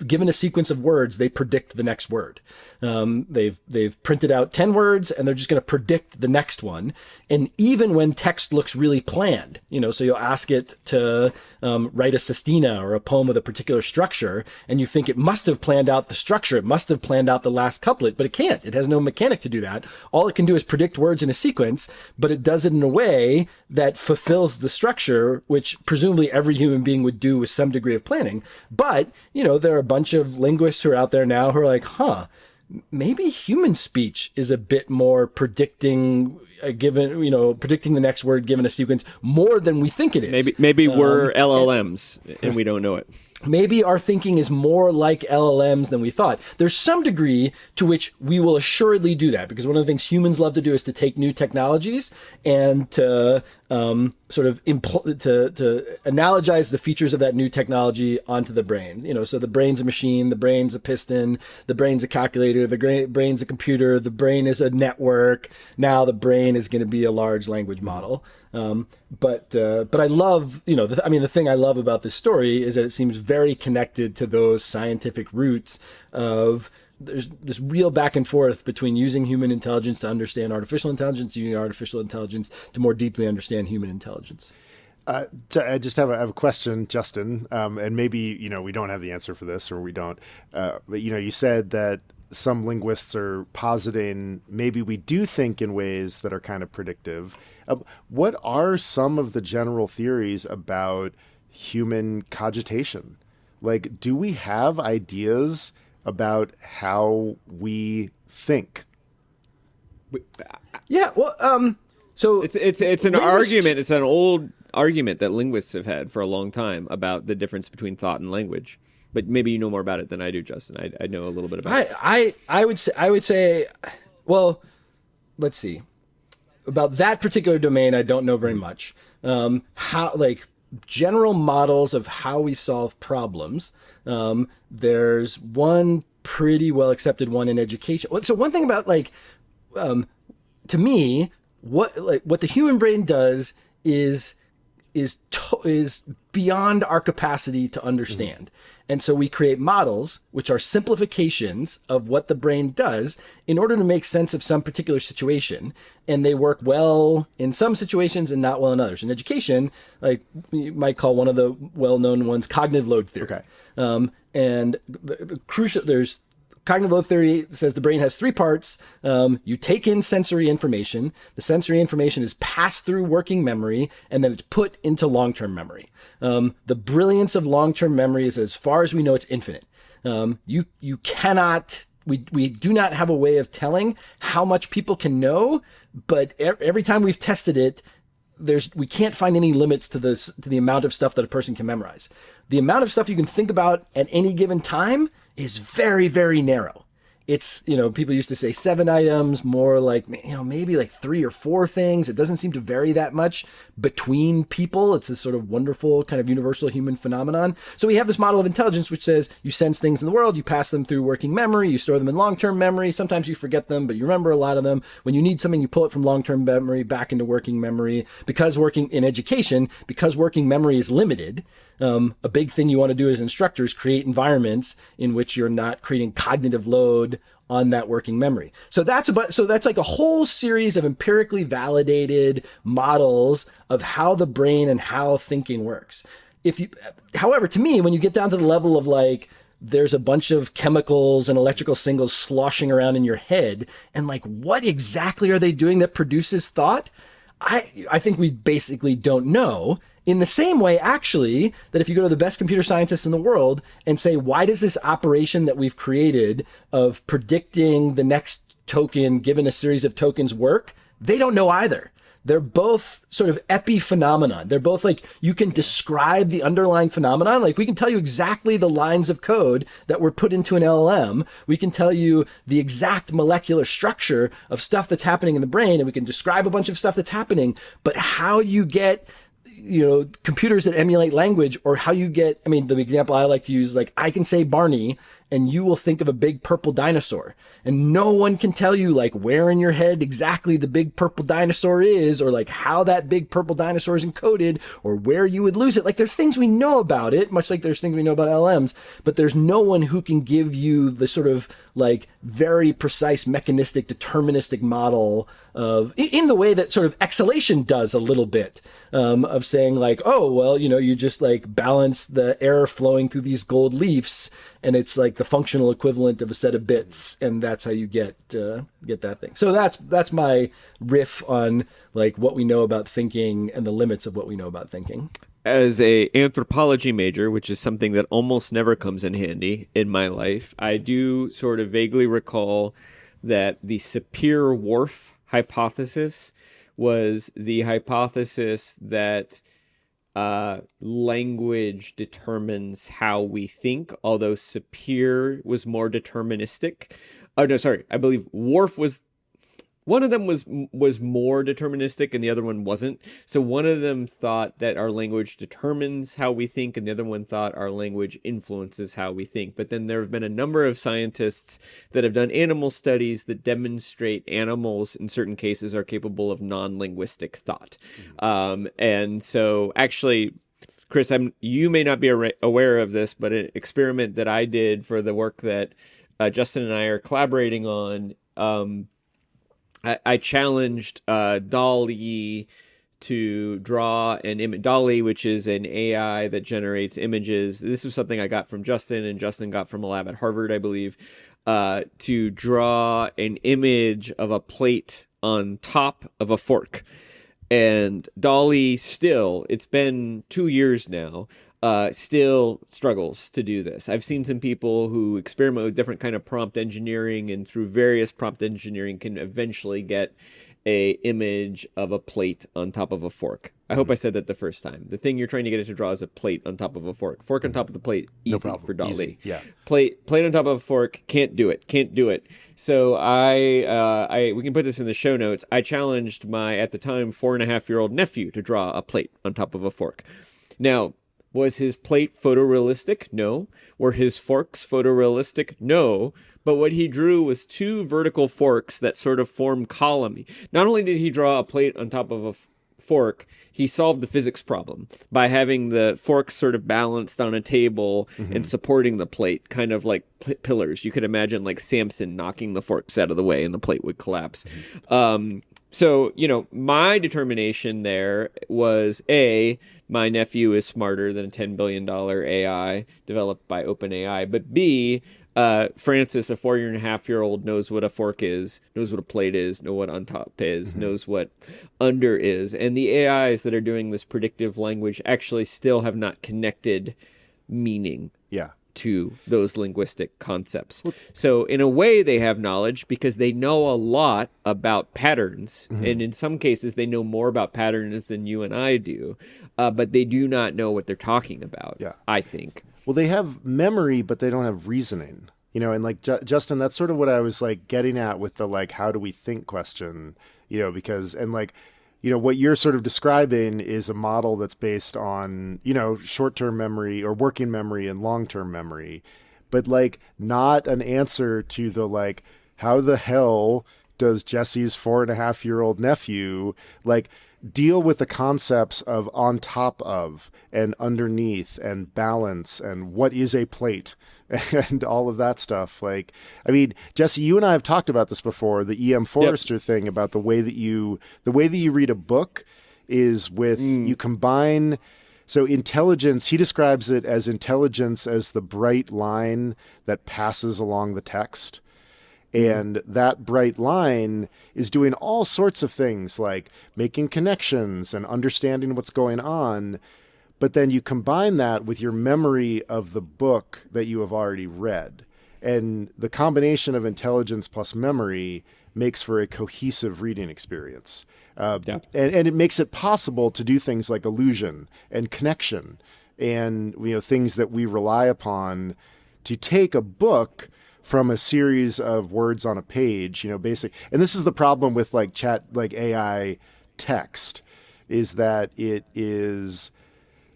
given a sequence of words, they predict the next word. They've printed out 10 words and they're just going to predict the next one. And even when text looks really planned, so you'll ask it to write a sestina or a poem with a particular structure, and you think it must have planned out the structure. It must have planned out the last couplet, but it can't. It has no mechanic to do that. All it can do is predict words in a sequence, but it does it in a way that fulfills the structure, which presumably every human being would do with some degree of planning. But, there are a bunch of linguists who are out there now who are like, maybe human speech is a bit more predicting predicting the next word given a sequence more than we think it is. Maybe we're LLMs and we don't know it. maybe our thinking is more like LLMs than we thought. There's some degree to which we will assuredly do that, because one of the things humans love to do is to take new technologies and to to analogize the features of that new technology onto the brain. So the brain's a machine, the brain's a piston, the brain's a calculator, the brain's a computer, the brain is a network. Now the brain is going to be a large language model. But I love, the thing I love about this story is that it seems very connected to those scientific roots of there's this real back and forth between using human intelligence to understand artificial intelligence, using artificial intelligence to more deeply understand human intelligence. I just have a question, Justin, and maybe, we don't have the answer for this, or we don't, but, you said that some linguists are positing maybe we do think in ways that are kind of predictive. What are some of the general theories about human cogitation? Like, do we have ideas about how we think? Yeah, well, so it's an argument. It's an old argument that linguists have had for a long time about the difference between thought and language. But maybe you know more about it than I do, Justin. I know a little bit about it. I would say, well, let's see. About that particular domain, I don't know very much. General models of how we solve problems. There's one pretty well accepted one in education. So one thing about to me, what the human brain does is beyond our capacity to understand. And so we create models, which are simplifications of what the brain does in order to make sense of some particular situation. And they work well in some situations and not well in others. In education, you might call one of the well-known ones cognitive load theory. Okay. And the crucial, there's cognitive load theory says the brain has three parts. You take in sensory information. The sensory information is passed through working memory, and then it's put into long-term memory. The brilliance of long-term memory is, as far as we know, it's infinite. You cannot, we do not have a way of telling how much people can know, but every time we've tested it, we can't find any limits to the amount of stuff that a person can memorize. The amount of stuff you can think about at any given time is very, very narrow. It's, people used to say 7 items, more like, maybe like 3 or 4 things. It doesn't seem to vary that much between people. It's this sort of wonderful kind of universal human phenomenon. So we have this model of intelligence, which says you sense things in the world, you pass them through working memory, you store them in long-term memory. Sometimes you forget them, but you remember a lot of them. When you need something, you pull it from long-term memory back into working memory. Because working in education, because working memory is limited, a big thing you want to do as instructors, create environments in which you're not creating cognitive load on that working memory. So that's like a whole series of empirically validated models of how the brain and how thinking works. However, to me, when you get down to the level of there's a bunch of chemicals and electrical signals sloshing around in your head, and what exactly are they doing that produces thought? I think we basically don't know. In the same way, actually, that if you go to the best computer scientists in the world and say, why does this operation that we've created of predicting the next token given a series of tokens work? They don't know either. They're both sort of epiphenomenon. They're both you can describe the underlying phenomenon. We can tell you exactly the lines of code that were put into an LLM. We can tell you the exact molecular structure of stuff that's happening in the brain, and we can describe a bunch of stuff that's happening. But how you get computers that emulate language, or how you get, the example I like to use is I can say Barney and you will think of a big purple dinosaur, and no one can tell you where in your head exactly the big purple dinosaur is, or how that big purple dinosaur is encoded, or where you would lose it. There's things we know about it, much like there's things we know about LMs, but there's no one who can give you the sort of very precise mechanistic deterministic model of, in the way that sort of Exhalation does a little bit, of saying you just balance the air flowing through these gold leafs, and it's the functional equivalent of a set of bits, and that's how you get that thing. So that's my riff on what we know about thinking and the limits of what we know about thinking. As a anthropology major, which is something that almost never comes in handy in my life, I do sort of vaguely recall that the Sapir-Whorf hypothesis was the hypothesis that language determines how we think, although Sapir was more deterministic. Oh, no, sorry. I believe Worf was... One of them was more deterministic and the other one wasn't. So one of them thought that our language determines how we think, and the other one thought our language influences how we think. But then there have been a number of scientists that have done animal studies that demonstrate animals in certain cases are capable of non-linguistic thought. And so actually, Chris, you may not be aware of this, but an experiment that I did for the work that Justin and I are collaborating on, I challenged DALL-E to draw an image. DALL-E, which is an AI that generates images. This was something I got from Justin, and Justin got from a lab at Harvard, I believe, to draw an image of a plate on top of a fork. And DALL-E still, it's been 2 years now, still struggles to do this. I've seen some people who experiment with different kind of prompt engineering, and through various prompt engineering can eventually get a image of a plate on top of a fork. I hope I said that the first time. The thing you're trying to get it to draw is a plate on top of a fork. Fork on top of the plate, easy No problem. for DALL-E. Easy. Yeah. Plate on top of a fork, can't do it. So we can put this in the show notes. I challenged my, at the time, 4.5-year-old nephew to draw a plate on top of a fork. Now, was his plate photorealistic? No. Were his forks photorealistic? No. But what he drew was 2 vertical forks that sort of form column. Not only did he draw a plate on top of a fork, he solved the physics problem by having the forks sort of balanced on a table and supporting the plate, kind of like pillars. You could imagine like Samson knocking the forks out of the way and the plate would collapse. So, my determination there was my nephew is smarter than a $10 billion AI developed by OpenAI, but B, Francis, a 4.5-year-old, knows what a fork is, knows what a plate is, knows what on top is, knows what under is. And the AIs that are doing this predictive language actually still have not connected meaning to those linguistic concepts. So in a way, they have knowledge because they know a lot about patterns. And in some cases, they know more about patterns than you and I do. But they do not know what they're talking about, I think. Well, they have memory, but they don't have reasoning. And like Justin, that's sort of what I was like getting at with the like, how do we think question, because, and like, what you're sort of describing is a model that's based on, short-term memory or working memory and long-term memory, but like not an answer to the like, how the hell does Jesse's 4.5-year-old nephew like deal with the concepts of on top of and underneath and balance and what is a plate and all of that stuff. Like, I mean, Jesse, you and I have talked about this before, the E.M. Forrester thing about the way that you read a book is with, you combine, so intelligence, he describes it as intelligence as the bright line that passes along the text. And that bright line is doing all sorts of things like making connections and understanding what's going on. But then you combine that with your memory of the book that you have already read. And the combination of intelligence plus memory makes for a cohesive reading experience. And it makes it possible to do things like illusion and connection and things that we rely upon to take a book from a series of words on a page, basic. And this is the problem with like AI text, is that it is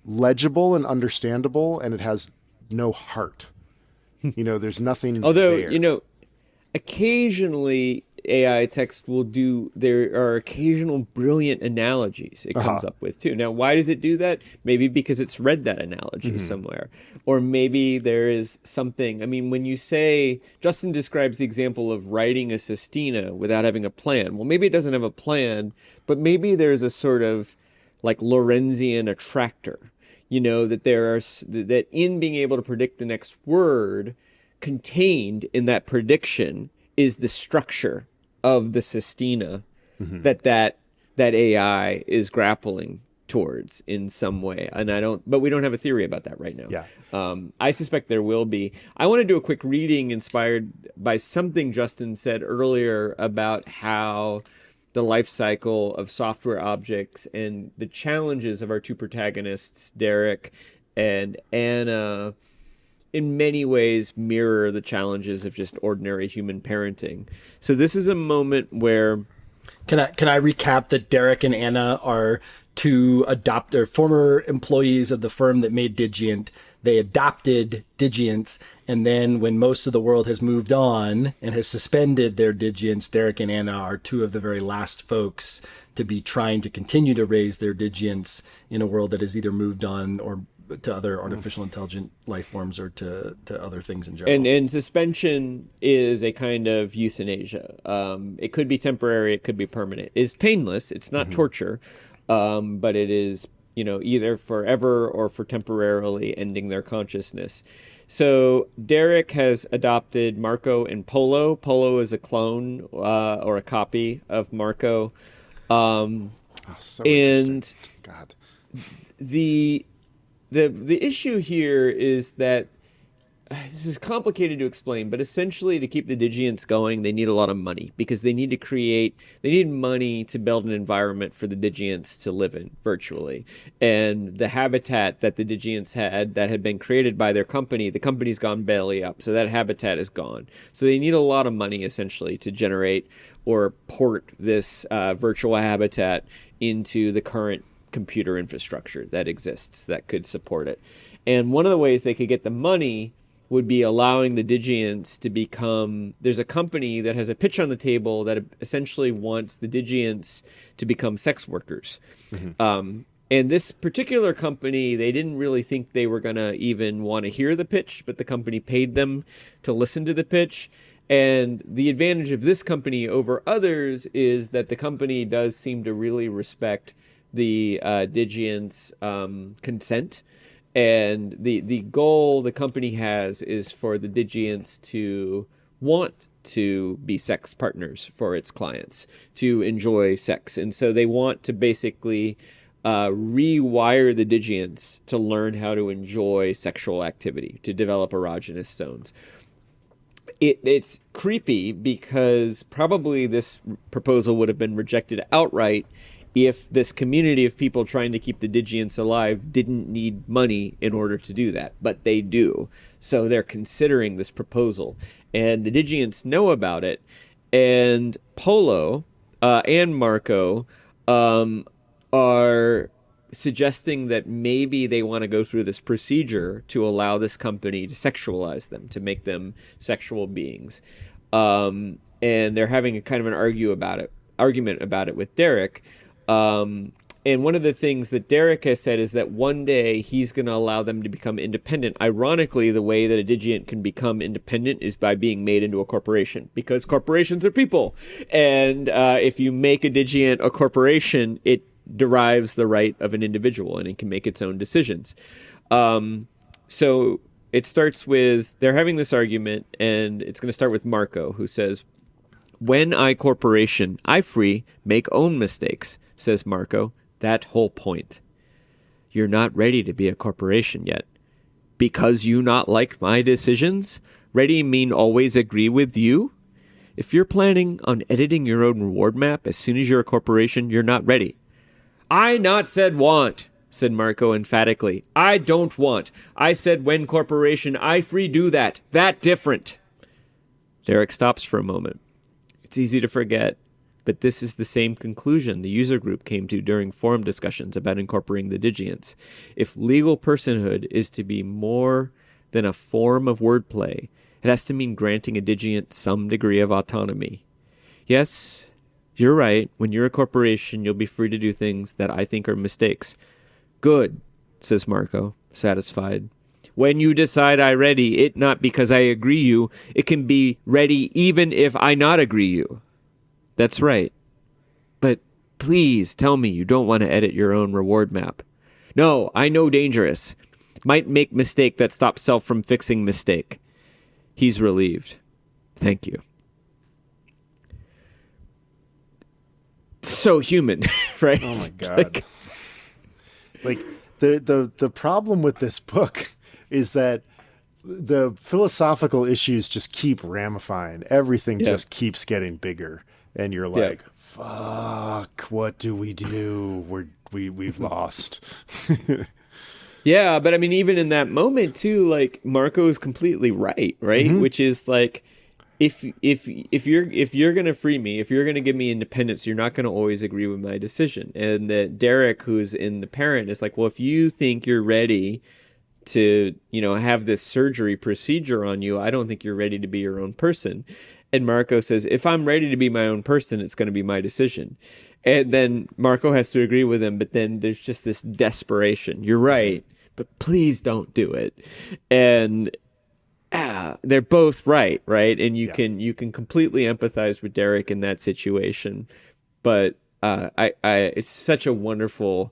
legible and understandable and it has no heart. There's nothing Although, there. Occasionally AI text will there are occasional brilliant analogies it comes up with too. Now, why does it do that? Maybe because it's read that analogy somewhere. Or maybe there is something, when you say, Justin describes the example of writing a sestina without having a plan. Well, maybe it doesn't have a plan, but maybe there's a sort of like Lorentzian attractor, that in being able to predict the next word, contained in that prediction is the structure of the sestina that AI is grappling towards in some way. And but we don't have a theory about that right now. Yeah. I suspect there will be. I want to do a quick reading inspired by something Justin said earlier about how the life cycle of software objects and the challenges of our two protagonists, Derek and Anna, in many ways mirror the challenges of just ordinary human parenting. So this is a moment where... Can I recap that Derek and Anna are two former employees of the firm that made Digient. They adopted Digients, and then when most of the world has moved on and has suspended their Digients, Derek and Anna are two of the very last folks to be trying to continue to raise their Digients in a world that has either moved on or to other artificial intelligent life forms or to other things in general. And suspension is a kind of euthanasia. It could be temporary, it could be permanent. It's painless, it's not torture, but it is, either forever or for temporarily ending their consciousness. So Derek has adopted Marco and Polo. Polo is a clone or a copy of Marco. So and God. The issue here is that this is complicated to explain, but essentially to keep the Digients going, they need a lot of money because they need money to build an environment for the Digients to live in virtually. And the habitat that the Digients had that had been created by their company, the company's gone belly up. So that habitat is gone. So they need a lot of money essentially to generate or port this virtual habitat into the current computer infrastructure that exists that could support it. And one of the ways they could get the money would be allowing the Digients to become... There's a company that has a pitch on the table that essentially wants the Digients to become sex workers. And this particular company, they didn't really think they were going to even want to hear the pitch, but the company paid them to listen to the pitch. And the advantage of this company over others is that the company does seem to really respect the Digients' consent. And the goal the company has is for the Digients to want to be sex partners for its clients, to enjoy sex. And so they want to basically rewire the Digients to learn how to enjoy sexual activity, to develop erogenous zones. It's creepy because probably this proposal would have been rejected outright if this community of people trying to keep the Digients alive didn't need money in order to do that. But they do. So they're considering this proposal. And the Digients know about it. And Polo and Marco are suggesting that maybe they want to go through this procedure to allow this company to sexualize them, to make them sexual beings. And they're having a kind of an argument about it with Derek. And one of the things that Derek has said is that one day he's going to allow them to become independent. Ironically, the way that a Digient can become independent is by being made into a corporation, because corporations are people. And if you make a Digient a corporation, it derives the right of an individual and it can make its own decisions. So it starts with, they're having this argument, and it's going to start with Marco, who says, "When I corporation, I free make own mistakes," says Marco. "That whole point. You're not ready to be a corporation yet. Because you not like my decisions? Ready mean always agree with you? If you're planning on editing your own reward map as soon as you're a corporation, you're not ready." "I not said want," said Marco emphatically. "I don't want. I said when corporation, I free do that. That different." Derek stops for a moment. It's easy to forget, but this is the same conclusion the user group came to during forum discussions about incorporating the Digients. If legal personhood is to be more than a form of wordplay, it has to mean granting a Digient some degree of autonomy. Yes, you're right. When you're a corporation, you'll be free to do things that I think are mistakes. "Good," says Marco, satisfied. "When you decide I ready, it not because I agree you, it can be ready even if I not agree you." "That's right. But please tell me you don't want to edit your own reward map." "No, I know dangerous. Might make mistake that stops self from fixing mistake." He's relieved. "Thank you." So human, right? Oh my God. Like the problem with this book is that the philosophical issues just keep ramifying. Everything just keeps getting bigger. And you're like, fuck, what do we do? We've lost. Yeah, but I mean, even in that moment too, like Marco is completely right, Which is like, if you're gonna free me, if you're gonna give me independence, you're not gonna always agree with my decision. And that Derek, who's in the parent, is like, well, if you think you're ready to, have this surgery procedure on you, I don't think you're ready to be your own person. And Marco says, if I'm ready to be my own person, it's going to be my decision. And then Marco has to agree with him, but then there's just this desperation. You're right, but please don't do it. And they're both right? And you can completely empathize with Derek in that situation. But it's such a wonderful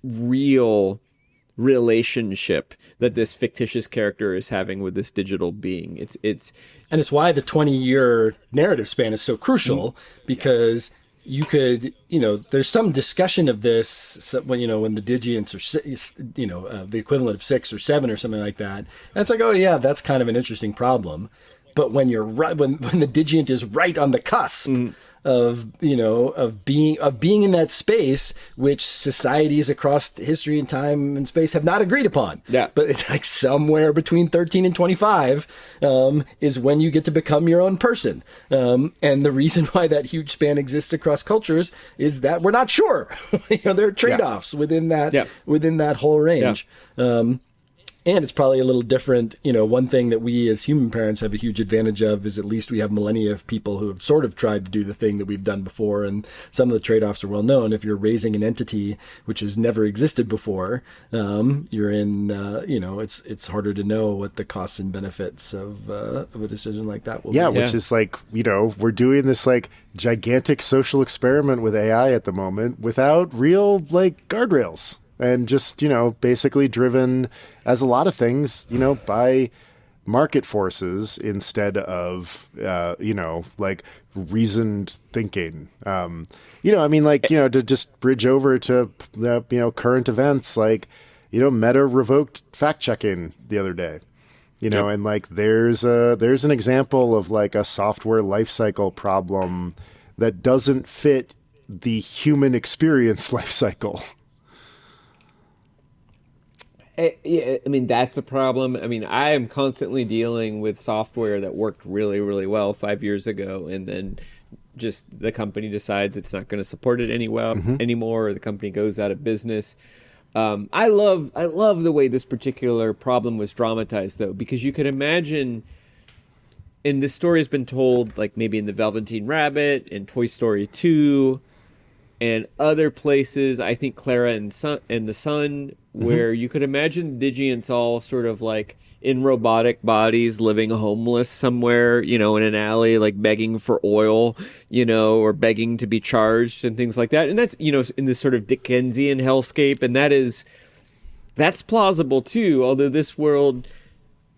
real relationship that this fictitious character is having with this digital being. And it's why the 20-year narrative span is so crucial, because you could, there's some discussion of this when the Digiants are, the equivalent of 6 or 7 or something like that. And it's like, oh yeah, that's kind of an interesting problem. But when you're right, when the Digiant is right on the cusp of being in that space, which societies across history and time and space have not agreed upon. Yeah. But it's like somewhere between 13 and 25 is when you get to become your own person. And the reason why that huge span exists across cultures is that we're not sure. There are trade-offs within that whole range. And it's probably a little different. One thing that we as human parents have a huge advantage of is at least we have millennia of people who have sort of tried to do the thing that we've done before. And some of the trade-offs are well known. If you're raising an entity which has never existed before, you're in, it's harder to know what the costs and benefits of a decision like that will be. Yeah, which is like, we're doing this like gigantic social experiment with AI at the moment without real like guardrails. And just, basically driven, as a lot of things, by market forces instead of, like reasoned thinking. To just bridge over to, current events, like, Meta revoked fact checking the other day. And like there's an example of like a software lifecycle problem that doesn't fit the human experience lifecycle. I mean, that's a problem. I mean, I am constantly dealing with software that worked really, really well 5 years ago, and then just the company decides it's not going to support it anymore, or the company goes out of business. I love the way this particular problem was dramatized, though, because you could imagine, and this story has been told, like maybe in The Velveteen Rabbit and Toy Story 2 and other places, I think Clara and the Sun, where you could imagine Digiants all sort of like in robotic bodies living homeless somewhere, in an alley, like begging for oil, or begging to be charged and things like that. And that's, in this sort of Dickensian hellscape. And that's plausible too, although this world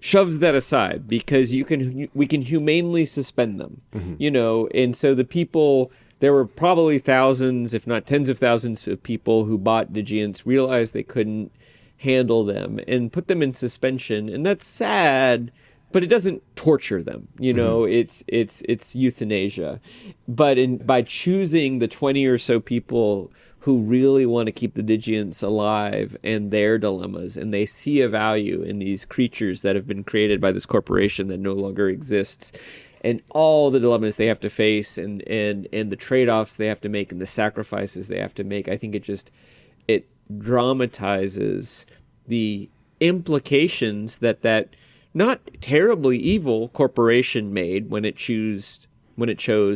shoves that aside because we can humanely suspend them, and so the people... There were probably thousands, if not tens of thousands of people who bought Digiants, realized they couldn't handle them and put them in suspension. And that's sad, but it doesn't torture them. It's euthanasia. But by choosing the 20 or so people who really want to keep the Digiants alive and their dilemmas, and they see a value in these creatures that have been created by this corporation that no longer exists, and all the dilemmas they have to face and the trade-offs they have to make and the sacrifices they have to make, I think it dramatizes the implications that not terribly evil corporation made when it chose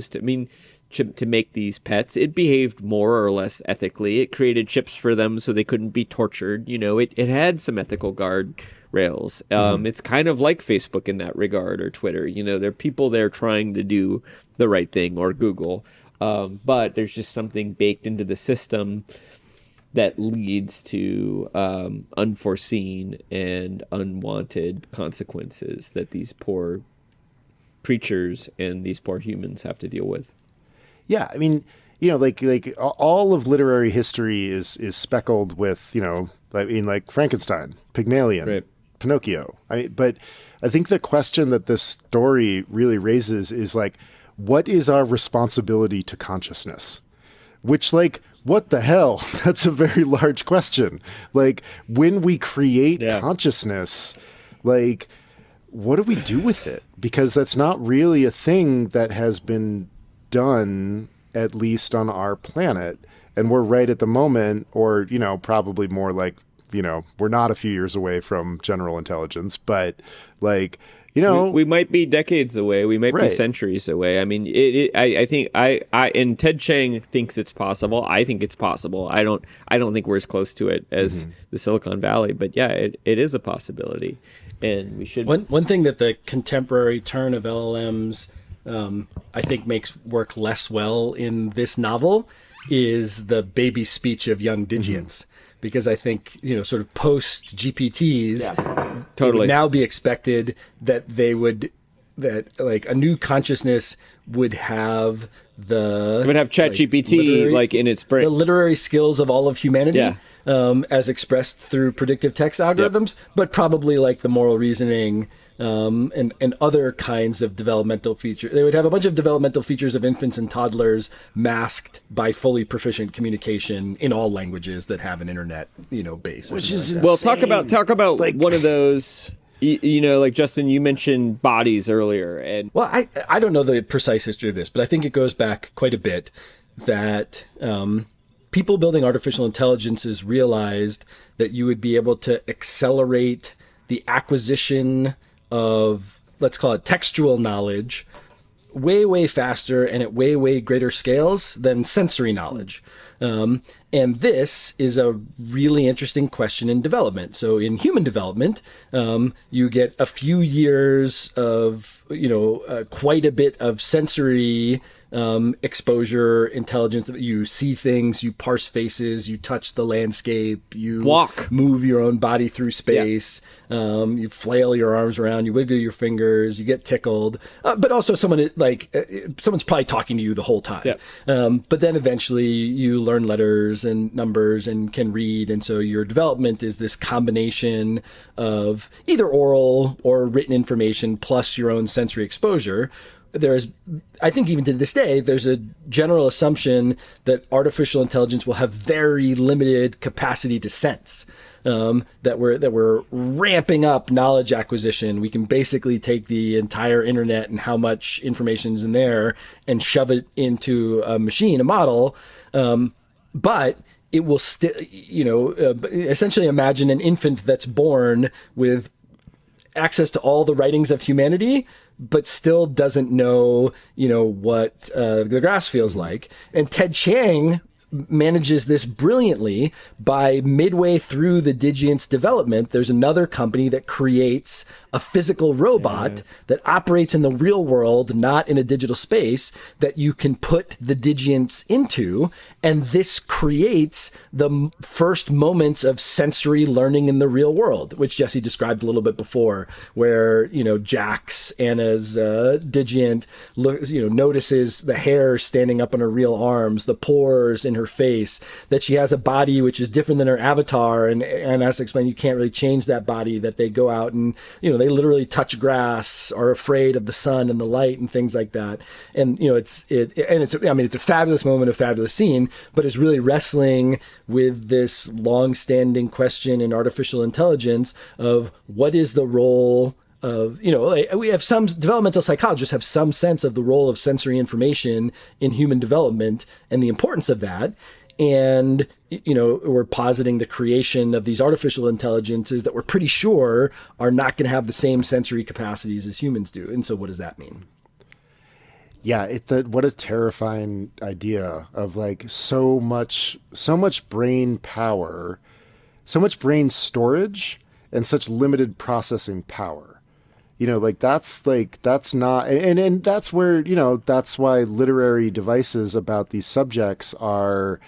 to make these pets. It behaved more or less ethically. It created chips for them so they couldn't be tortured. It had some ethical guard rails. It's kind of like Facebook in that regard, or Twitter. There are people there trying to do the right thing, or Google. But there's just something baked into the system that leads to unforeseen and unwanted consequences that these poor creatures and these poor humans have to deal with. Yeah, I mean, like all of literary history is speckled with, like Frankenstein, Pygmalion, right. Pinocchio. But I think the question that this story really raises is like, what is our responsibility to consciousness? Which, like, what the hell? That's a very large question. Like, when we create consciousness, like, what do we do with it? Because that's not really a thing that has been done, at least on our planet. And we're right at the moment, or, you know, probably more like, you know, we're not a few years away from general intelligence, but like, you know, we might be decades away. We might be centuries away. I mean, I think and Ted Chiang thinks it's possible. I think it's possible. I don't think we're as close to it as the Silicon Valley, but yeah, it is a possibility, and we should. One thing that the contemporary turn of LLMs, I think, makes work less well in this novel is the baby speech of young Digians. Because I think, you know, sort of post GPTs, it would now be expected that like a new consciousness would have it would have ChatGPT like in its brain, the literary skills of all of humanity, as expressed through predictive text algorithms, but probably like the moral reasoning and other kinds of developmental features. They would have a bunch of developmental features of infants and toddlers masked by fully proficient communication in all languages that have an internet, you know, base. Which is well, talk about like one of those. You know, like Justin, you mentioned bodies earlier, and well, I don't know the precise history of this, but I think it goes back quite a bit that people building artificial intelligences realized that you would be able to accelerate the acquisition of, let's call it, textual knowledge way faster and at way greater scales than sensory knowledge. And this is a really interesting question in development. So in human development, you get a few years of, you know, quite a bit of sensory exposure, intelligence. You see things, you parse faces, you touch the landscape, you move your own body through space, you flail your arms around, you wiggle your fingers, you get tickled. But also someone's probably talking to you the whole time. But then eventually you learn letters and numbers and can read. And so your development is this combination of either oral or written information plus your own sensory exposure. I think even to this day, there's a general assumption that artificial intelligence will have very limited capacity to sense. That we're ramping up knowledge acquisition. We can basically take the entire internet and how much information is in there and shove it into a machine, a model. But it will still, you know, essentially imagine an infant that's born with access to all the writings of humanity, but still doesn't know, you know, what the grass feels like. And Ted Chiang manages this brilliantly. By midway through the Digient's development, there's another company that creates a physical robot that operates in the real world, not in a digital space, that you can put the Digients into. And this creates the first moments of sensory learning in the real world, which Jesse described a little bit before, where, you know, Jax, Anna's Digient, notices the hair standing up on her real arms, the pores in her face, that she has a body which is different than her avatar, and has to explain you can't really change that body, that they go out and, you know, they literally touch grass, are afraid of the sun and the light and things like that. And, you know, it's a fabulous moment, a fabulous scene, but it's really wrestling with this long-standing question in artificial intelligence of what is the role of, you know, like we have some developmental psychologists have some sense of the role of sensory information in human development and the importance of that. And, you know, we're positing the creation of these artificial intelligences that we're pretty sure are not going to have the same sensory capacities as humans do. And so what does that mean? Yeah, what a terrifying idea of like so much brain power, so much brain storage, and such limited processing power. You know, that's not, and that's where, you know, that's why literary devices about these subjects are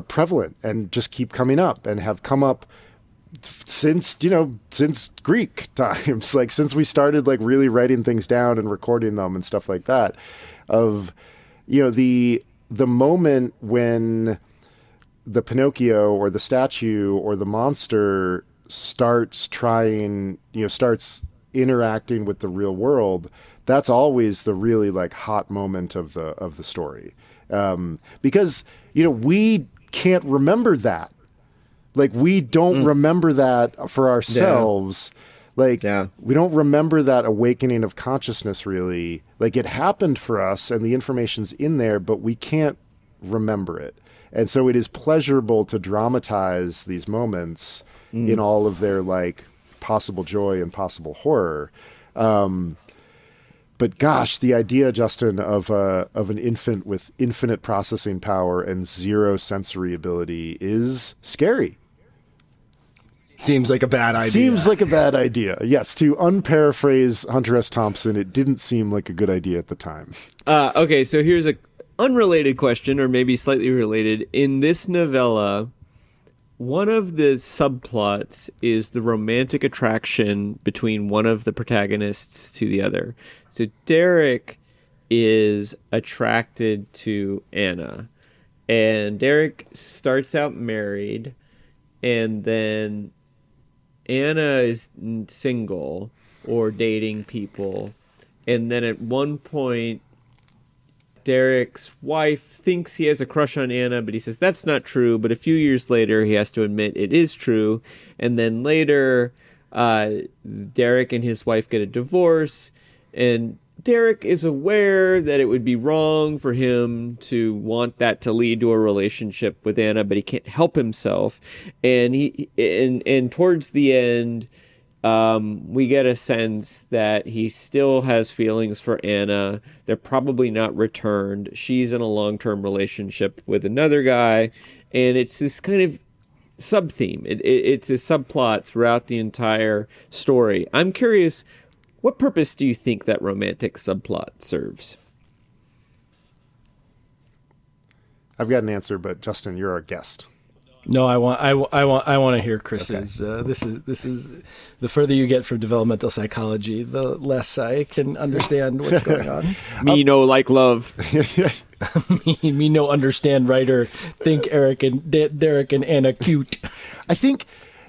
prevalent and just keep coming up and have come up since Greek times, like since we started like really writing things down and recording them and stuff like that, of, you know, the moment when the Pinocchio or the statue or the monster starts interacting with the real world, that's always the really like hot moment of the story. Because, we can't remember that. Like, we don't remember that for ourselves. Like, we don't remember that awakening of consciousness, really. Like, it happened for us and the information's in there, but we can't remember it. And so it is pleasurable to dramatize these moments in all of their, like, possible joy and possible horror. But gosh, the idea, Justin, of an infant with infinite processing power and zero sensory ability is scary. Seems like a bad idea. Seems like a bad idea. Yes, to unparaphrase Hunter S. Thompson, it didn't seem like a good idea at the time. Okay, so here's a unrelated question, or maybe slightly related. In this novella, one of the subplots is the romantic attraction between one of the protagonists to the other. So Derek is attracted to Anna, and Derek starts out married, and then Anna is single or dating people. And then at one point, Derek's wife thinks he has a crush on Anna, but he says that's not true. But a few years later, he has to admit it is true. And then later, Derek and his wife get a divorce. And Derek is aware that it would be wrong for him to want that to lead to a relationship with Anna, but he can't help himself. And and towards the end, we get a sense that he still has feelings for Anna. They're probably not returned. She's in a long-term relationship with another guy, and it's this kind of sub-theme. It's a subplot throughout the entire story. I'm curious, what purpose do you think that romantic subplot serves? I've got an answer, but Justin, you're our guest. No, I want to hear Chris's. Okay. This is the further you get from developmental psychology, the less I can understand what's going on. Me no like love. me no understand writer. Think Derek and Anna cute. I think,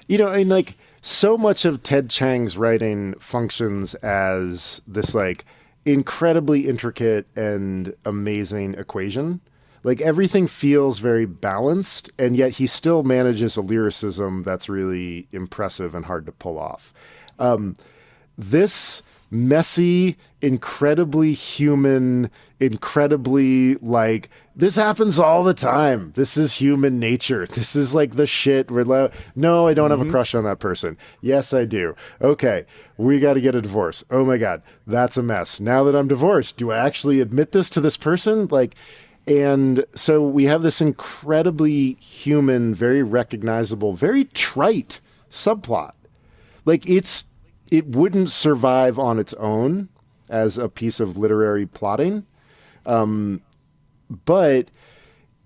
like, so much of Ted Chiang's writing functions as this like incredibly intricate and amazing equation. Like, everything feels very balanced, and yet he still manages a lyricism that's really impressive and hard to pull off. This messy, incredibly human, incredibly like, this happens all the time. This is human nature. This is like the shit. No, I don't have a crush on that person. Yes, I do. Okay, we got to get a divorce. Oh my God, that's a mess. Now that I'm divorced, do I actually admit this to this person? Like, and so we have this incredibly human, very recognizable, very trite subplot. Like, it wouldn't survive on its own as a piece of literary plotting. But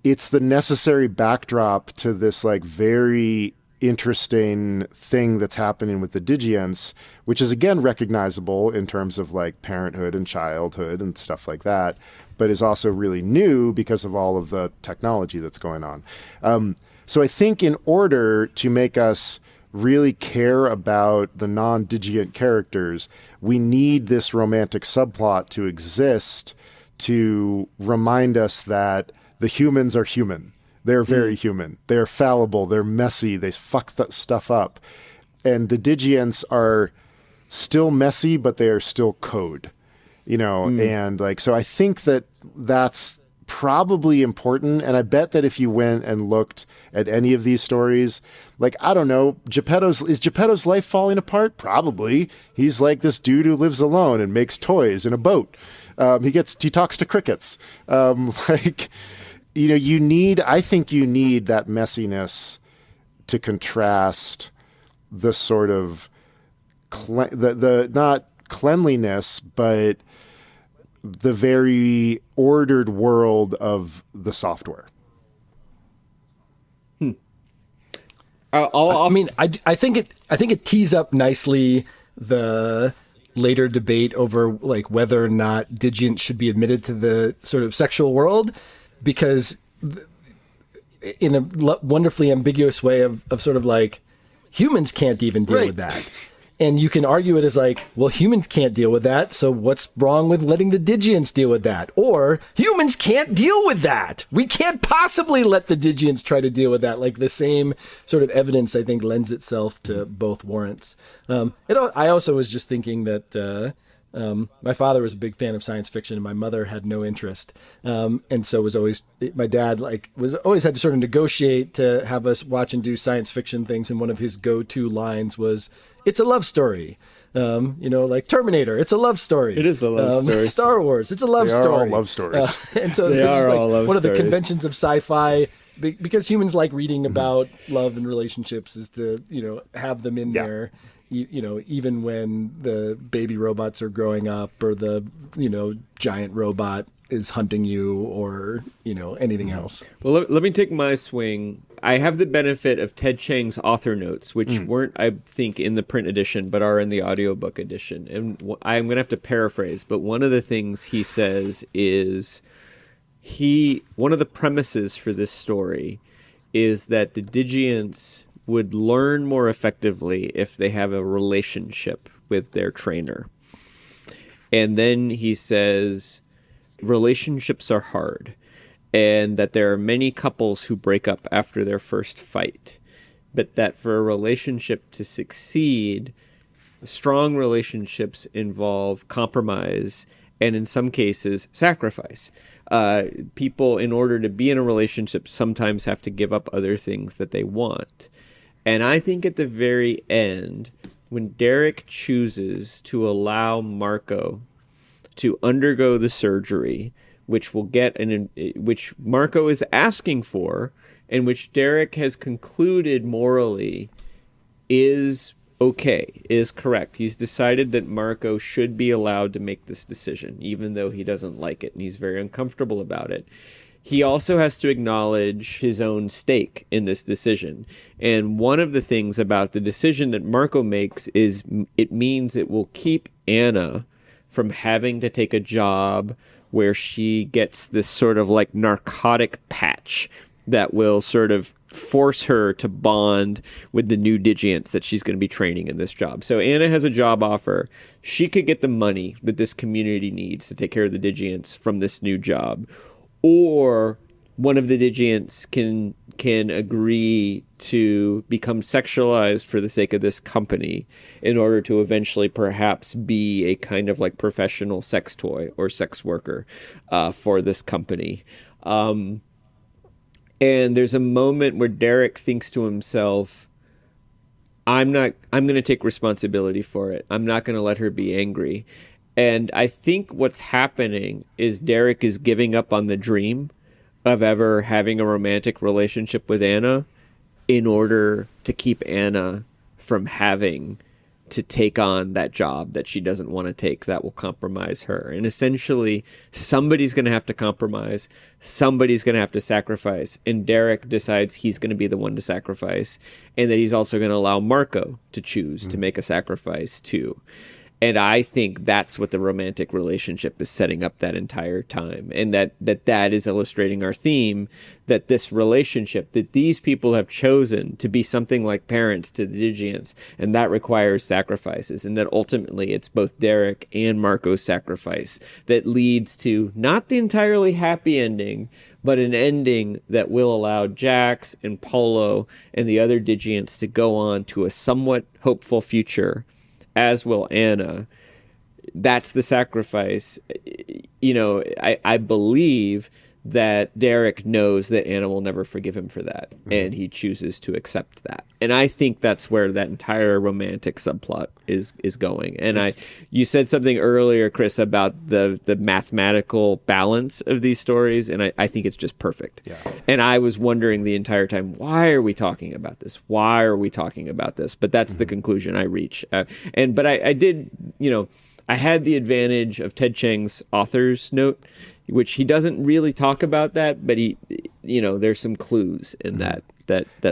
it's the necessary backdrop to this like very interesting thing that's happening with the Digients, which is again recognizable in terms of like parenthood and childhood and stuff like that, but is also really new because of all of the technology that's going on. So I think in order to make us really care about the non-Digient characters, we need this romantic subplot to exist to remind us that the humans are human. They're very human. They're fallible. They're messy. They fuck stuff up. And the Digients are still messy, but they are still code, and like, so I think that that's probably important. And I bet that if you went and looked at any of these stories, like, I don't know, is Geppetto's life falling apart? Probably. He's like this dude who lives alone and makes toys in a boat. He talks to crickets. I think you need that messiness to contrast the sort of the not cleanliness, but the very ordered world of the software. I think it tees up nicely the later debate over like whether or not Digients should be admitted to the sort of sexual world, because in a wonderfully ambiguous way of sort of like, humans can't even deal with that. And you can argue it as like, well, humans can't deal with that, so what's wrong with letting the Digians deal with that? Or humans can't deal with that. We can't possibly let the Digians try to deal with that. Like the same sort of evidence, I think, lends itself to both warrants. I also was just thinking that my father was a big fan of science fiction, and my mother had no interest, and so was always my dad was always had to sort of negotiate to have us watch and do science fiction things. And one of his go-to lines was, "It's a love story." Like Terminator, it's a love story. It is a love story. Star Wars, it's a love story. They are all love stories. And so They are all love one of the stories. conventions of sci-fi, because humans like reading about love and relationships, is to have them in there. Even when the baby robots are growing up, or the giant robot is hunting you, or anything else. Well, let me take my swing. I have the benefit of Ted Chiang's author notes, which weren't, I think, in the print edition, but are in the audiobook edition. And I'm going to have to paraphrase, but one of the things he says is one of the premises for this story is that the Digiants would learn more effectively if they have a relationship with their trainer. And then he says relationships are hard, and that there are many couples who break up after their first fight, but that for a relationship to succeed, strong relationships involve compromise and in some cases sacrifice. People, in order to be in a relationship, sometimes have to give up other things that they want. And I think at the very end, when Derek chooses to allow Marco to undergo the surgery, which which Marco is asking for, and which Derek has concluded morally is okay, is correct. He's decided that Marco should be allowed to make this decision, even though he doesn't like it and he's very uncomfortable about it. He also has to acknowledge his own stake in this decision. And one of the things about the decision that Marco makes is it means it will keep Anna from having to take a job where she gets this sort of like narcotic patch that will sort of force her to bond with the new Digiants that she's going to be training in this job. So Anna has a job offer. She could get the money that this community needs to take care of the Digiants from this new job. Or one of the Digiants can agree to become sexualized for the sake of this company in order to eventually perhaps be a kind of like professional sex toy or sex worker for this company. And there's a moment where Derek thinks to himself, I'm going to take responsibility for it. I'm not going to let her be angry. And I think what's happening is Derek is giving up on the dream of ever having a romantic relationship with Anna in order to keep Anna from having to take on that job that she doesn't want to take that will compromise her. And essentially, somebody's going to have to compromise. Somebody's going to have to sacrifice. And Derek decides he's going to be the one to sacrifice, and that he's also going to allow Marco to choose to make a sacrifice too. And I think that's what the romantic relationship is setting up that entire time. And that is illustrating our theme, that this relationship, that these people have chosen to be something like parents to the Digiants, and that requires sacrifices. And that ultimately it's both Derek and Marco's sacrifice that leads to not the entirely happy ending, but an ending that will allow Jax and Polo and the other Digiants to go on to a somewhat hopeful future, as will Anna. That's the sacrifice. I believe that Derek knows that Anna will never forgive him for that, and he chooses to accept that. And I think that's where that entire romantic subplot is going. And you said something earlier, Chris, about the mathematical balance of these stories, and I think it's just perfect. Yeah. And I was wondering the entire time, why are we talking about this? Why are we talking about this? But that's the conclusion I reach. But I did, I had the advantage of Ted Chiang's author's note, which he doesn't really talk about that, but there's some clues in that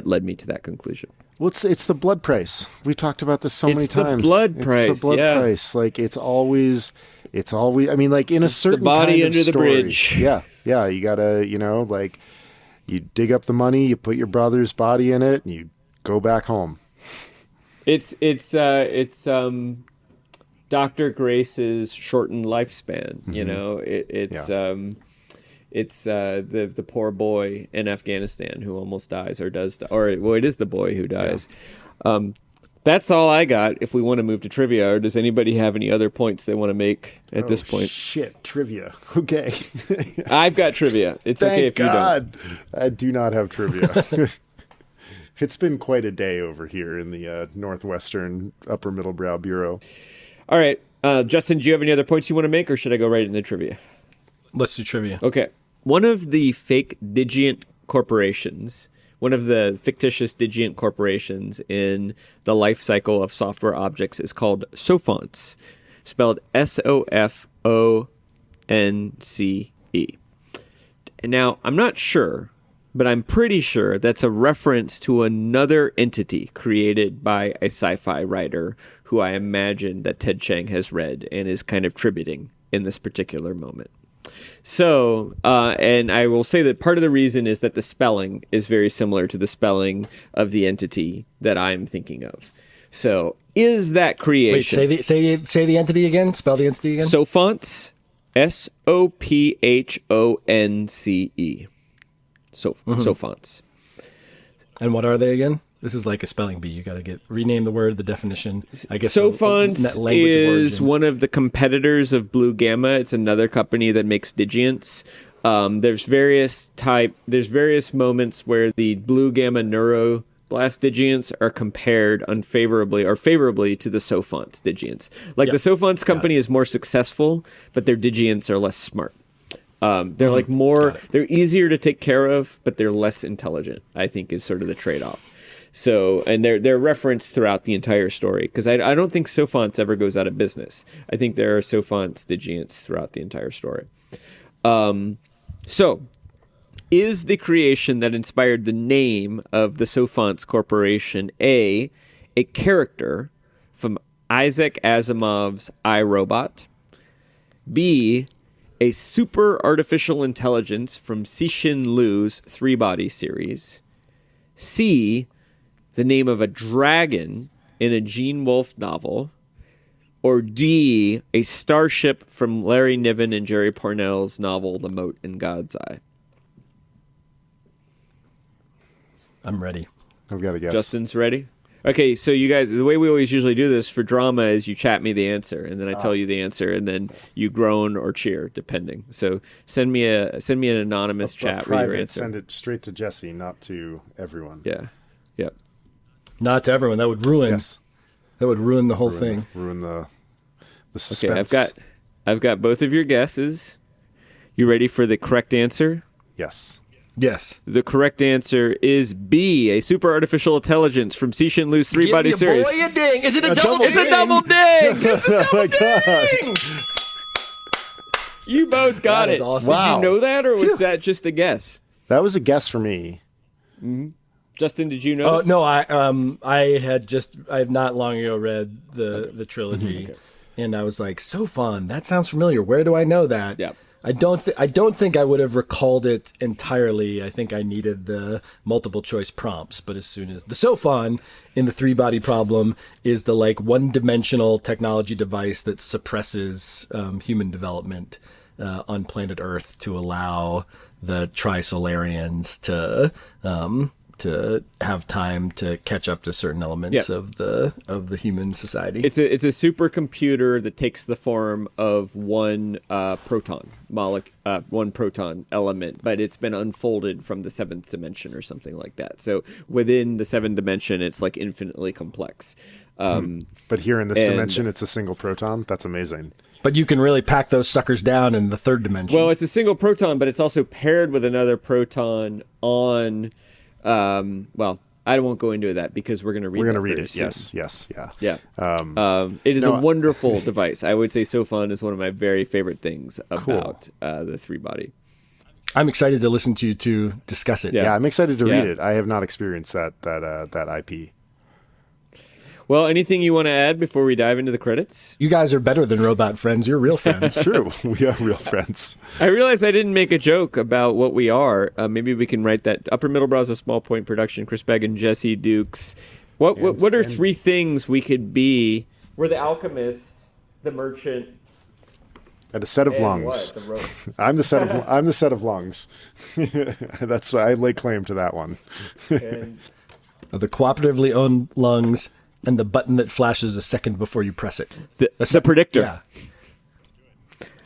led me to that conclusion. Well, it's the blood price. We've talked about this so many times. It's the blood price. It's the blood price. Like it's always. I mean, like in a certain the body kind of under the story, bridge. Yeah. You gotta, like you dig up the money, you put your brother's body in it, and you go back home. It's Dr. Grace's shortened lifespan. Mm-hmm. You know, it's the poor boy in Afghanistan who almost dies or does die. Or well, it is the boy who dies. Yeah. That's all I got. If we want to move to trivia, or does anybody have any other points they want to make at this point? Shit, trivia. Okay. I've got trivia. It's Thank okay if God. you don't. I do not have trivia. It's been quite a day over here in the Northwestern Upper Middlebrow Bureau. All right. Justin, do you have any other points you want to make, or should I go right into trivia? Let's do trivia. Okay. One of the fake Digient corporations, one of the fictitious Digient corporations in the life cycle of software objects is called Sophonce, spelled Sofonce. And now, I'm not sure, but I'm pretty sure that's a reference to another entity created by a sci-fi writer who I imagine that Ted Chiang has read and is kind of tributing in this particular moment. So, and I will say that part of the reason is that the spelling is very similar to the spelling of the entity that I'm thinking of. So, is that creation... Wait, say the entity again. Spell the entity again. Sophonce, Sophonce. Sophonce. And what are they again? This is like a spelling bee. You got to rename the word, the definition. I guess Sophonce is one of the competitors of Blue Gamma. It's another company that makes Digients. There's various moments where the Blue Gamma Neuroblast Digients are compared unfavorably or favorably to the Sophonce Digients. Like the Sophonce company is more successful, but their Digients are less smart. They're like they're easier to take care of, but they're less intelligent, I think is sort of the trade-off. So, and they're referenced throughout the entire story, because I don't think Sophonce ever goes out of business. I think there are Sophonce Digients throughout the entire story. So, is the creation that inspired the name of the Sophonce Corporation a character from Isaac Asimov's I, Robot? B, a super artificial intelligence from Cixin Liu's Three-Body series? C, the name of a dragon in a Gene Wolfe novel? Or D, a starship from Larry Niven and Jerry Pournelle's novel The Moat in God's Eye? I'm ready. I've got a guess. Justin's ready? Okay, so you guys, the way we always usually do this for drama is you chat me the answer, and then I tell you the answer, and then you groan or cheer, depending. So send me an anonymous chat with your answer. Send it straight to Jesse, not to everyone. Yeah. Yep. Not to everyone. That would ruin. Yes. That would ruin the whole thing. Ruin the suspense. Okay, I've got both of your guesses. You ready for the correct answer? Yes. Yes. The correct answer is B, a super artificial intelligence from Cixin Liu's Three-Body series. Boy, a ding. Is it a double ding? It's a double ding! It's a double ding! You both got That it. is awesome. Did you know that, or was that just a guess? That was a guess for me. Mm-hmm. Justin, did you know? Oh no, I have not long ago read the trilogy, and I was like, so fun. That sounds familiar. Where do I know that? Yeah. I don't think I would have recalled it entirely. I think I needed the multiple choice prompts. But as soon as the Sophon in the Three-Body Problem is the like one-dimensional technology device that suppresses human development on planet Earth to allow the Trisolarians to have time to catch up to certain elements of the human society. It's a supercomputer that takes the form of one proton element, but it's been unfolded from the seventh dimension or something like that. So within the seventh dimension, it's like infinitely complex. But here in this dimension, it's a single proton. That's amazing. But you can really pack those suckers down in the third dimension. Well, it's a single proton, but it's also paired with another proton on. Well, I won't go into that because we're going to read it. We're going to read it. Soon. Yes. Yeah. It is a wonderful device. I would say Sophon is one of my very favorite things about the Three-Body. I'm excited to listen to you to discuss it. Yeah, I'm excited to read it. I have not experienced that IP. Well, anything you want to add before we dive into the credits? You guys are better than robot friends. You're real friends. True. We are real friends. I realized I didn't make a joke about what we are. Maybe we can write that. Upper Middlebrow is a small point production. Chris Begg and Jesse Dukes What are three things we could be? We're the alchemist, the merchant, and a set of and lungs. what? The rope. I'm the set of lungs. I lay claim to that one. And The cooperatively owned lungs and the button that flashes a second before you press it. the predictor. Yeah.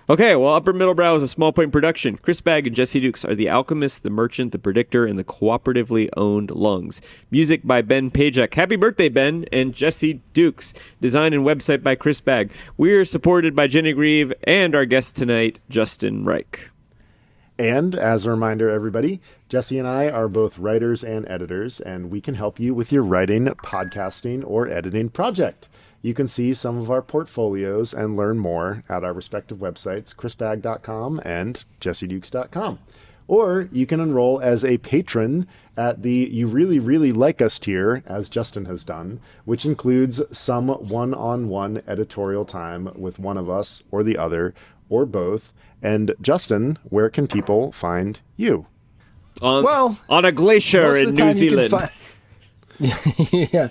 Okay, well, Upper Middlebrow is a small point production. Chris Bagg and Jesse Dukes are the alchemist, the merchant, the predictor, and the cooperatively owned lungs. Music by Ben Pajak. Happy birthday, Ben and Jesse Dukes. Design and website by Chris Bagg. We are supported by Jenny Grieve and our guest tonight, Justin Reich. And as a reminder, everybody, Jesse and I are both writers and editors, and we can help you with your writing, podcasting, or editing project. You can see some of our portfolios and learn more at our respective websites, chrisbag.com and jessedukes.com. Or you can enroll as a patron at the You Really, Really Like Us tier, as Justin has done, which includes some one-on-one editorial time with one of us or the other, or both. And Justin, where can people find you? On a glacier in New Zealand. Yeah,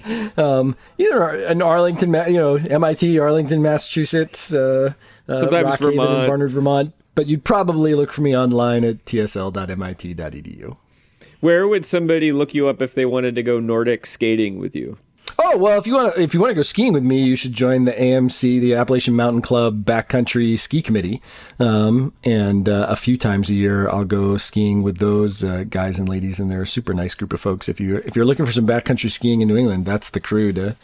either in Arlington, MIT, Arlington, Massachusetts, Sometimes Rockhaven, Vermont. and Barnard, Vermont. But you'd probably look for me online at tsl.mit.edu. Where would somebody look you up if they wanted to go Nordic skating with you? Oh, well, if you want to go skiing with me, you should join the AMC, the Appalachian Mountain Club Backcountry Ski Committee. And a few times a year, I'll go skiing with those guys and ladies, and they're a super nice group of folks. If you're looking for some backcountry skiing in New England, that's the crew to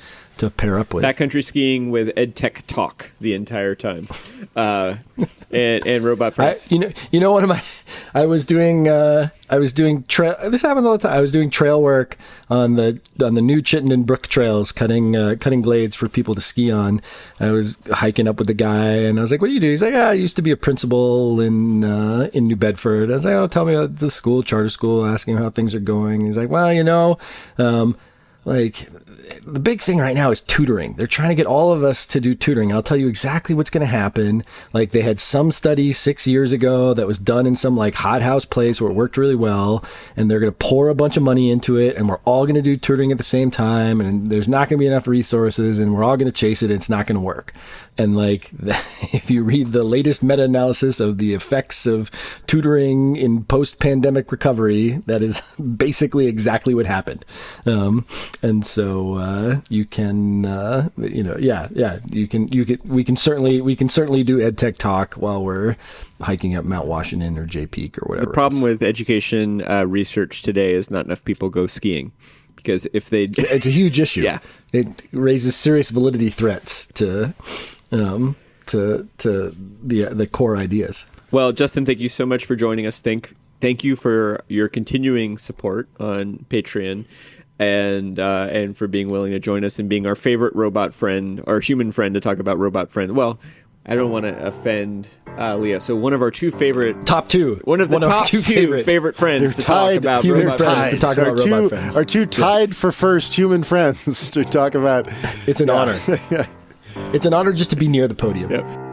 pair up with. Backcountry skiing with EdTech Talk the entire time, and Robot Friends. I was doing trail. This happens all the time. I was doing trail work on the new Chittenden Brook trails, cutting glades for people to ski on. I was hiking up with the guy, and I was like, "What do you do?" He's like, "I used to be a principal in New Bedford." I was like, "Oh, tell me about the school, charter school." Asking him how things are going. He's like, "Well, like the big thing right now is tutoring. They're trying to get all of us to do tutoring. I'll tell you exactly what's going to happen. Like they had some study 6 years ago that was done in some like hothouse place where it worked really well, and they're going to pour a bunch of money into it, and we're all going to do tutoring at the same time, and there's not going to be enough resources, and we're all going to chase it, and it's not going to work." And like, if you read the latest meta-analysis of the effects of tutoring in post-pandemic recovery, that is basically exactly what happened. And so you can, we can certainly do EdTech Talk while we're hiking up Mount Washington or Jay Peak or whatever. The problem with education research today is not enough people go skiing. Because if they, it's a huge issue. Yeah, it raises serious validity threats to the core ideas. Well, Justin, thank you so much for joining us. Thank you for your continuing support on Patreon, and for being willing to join us and being our favorite robot friend, our human friend, to talk about robot friend. Well, I don't want to offend Leah. So one of our two favorite top two favorite friends to talk about human robot friends friends. to talk about robot friends. Our two tied for first human friends to talk about. It's an honor. It's an honor just to be near the podium. Yep.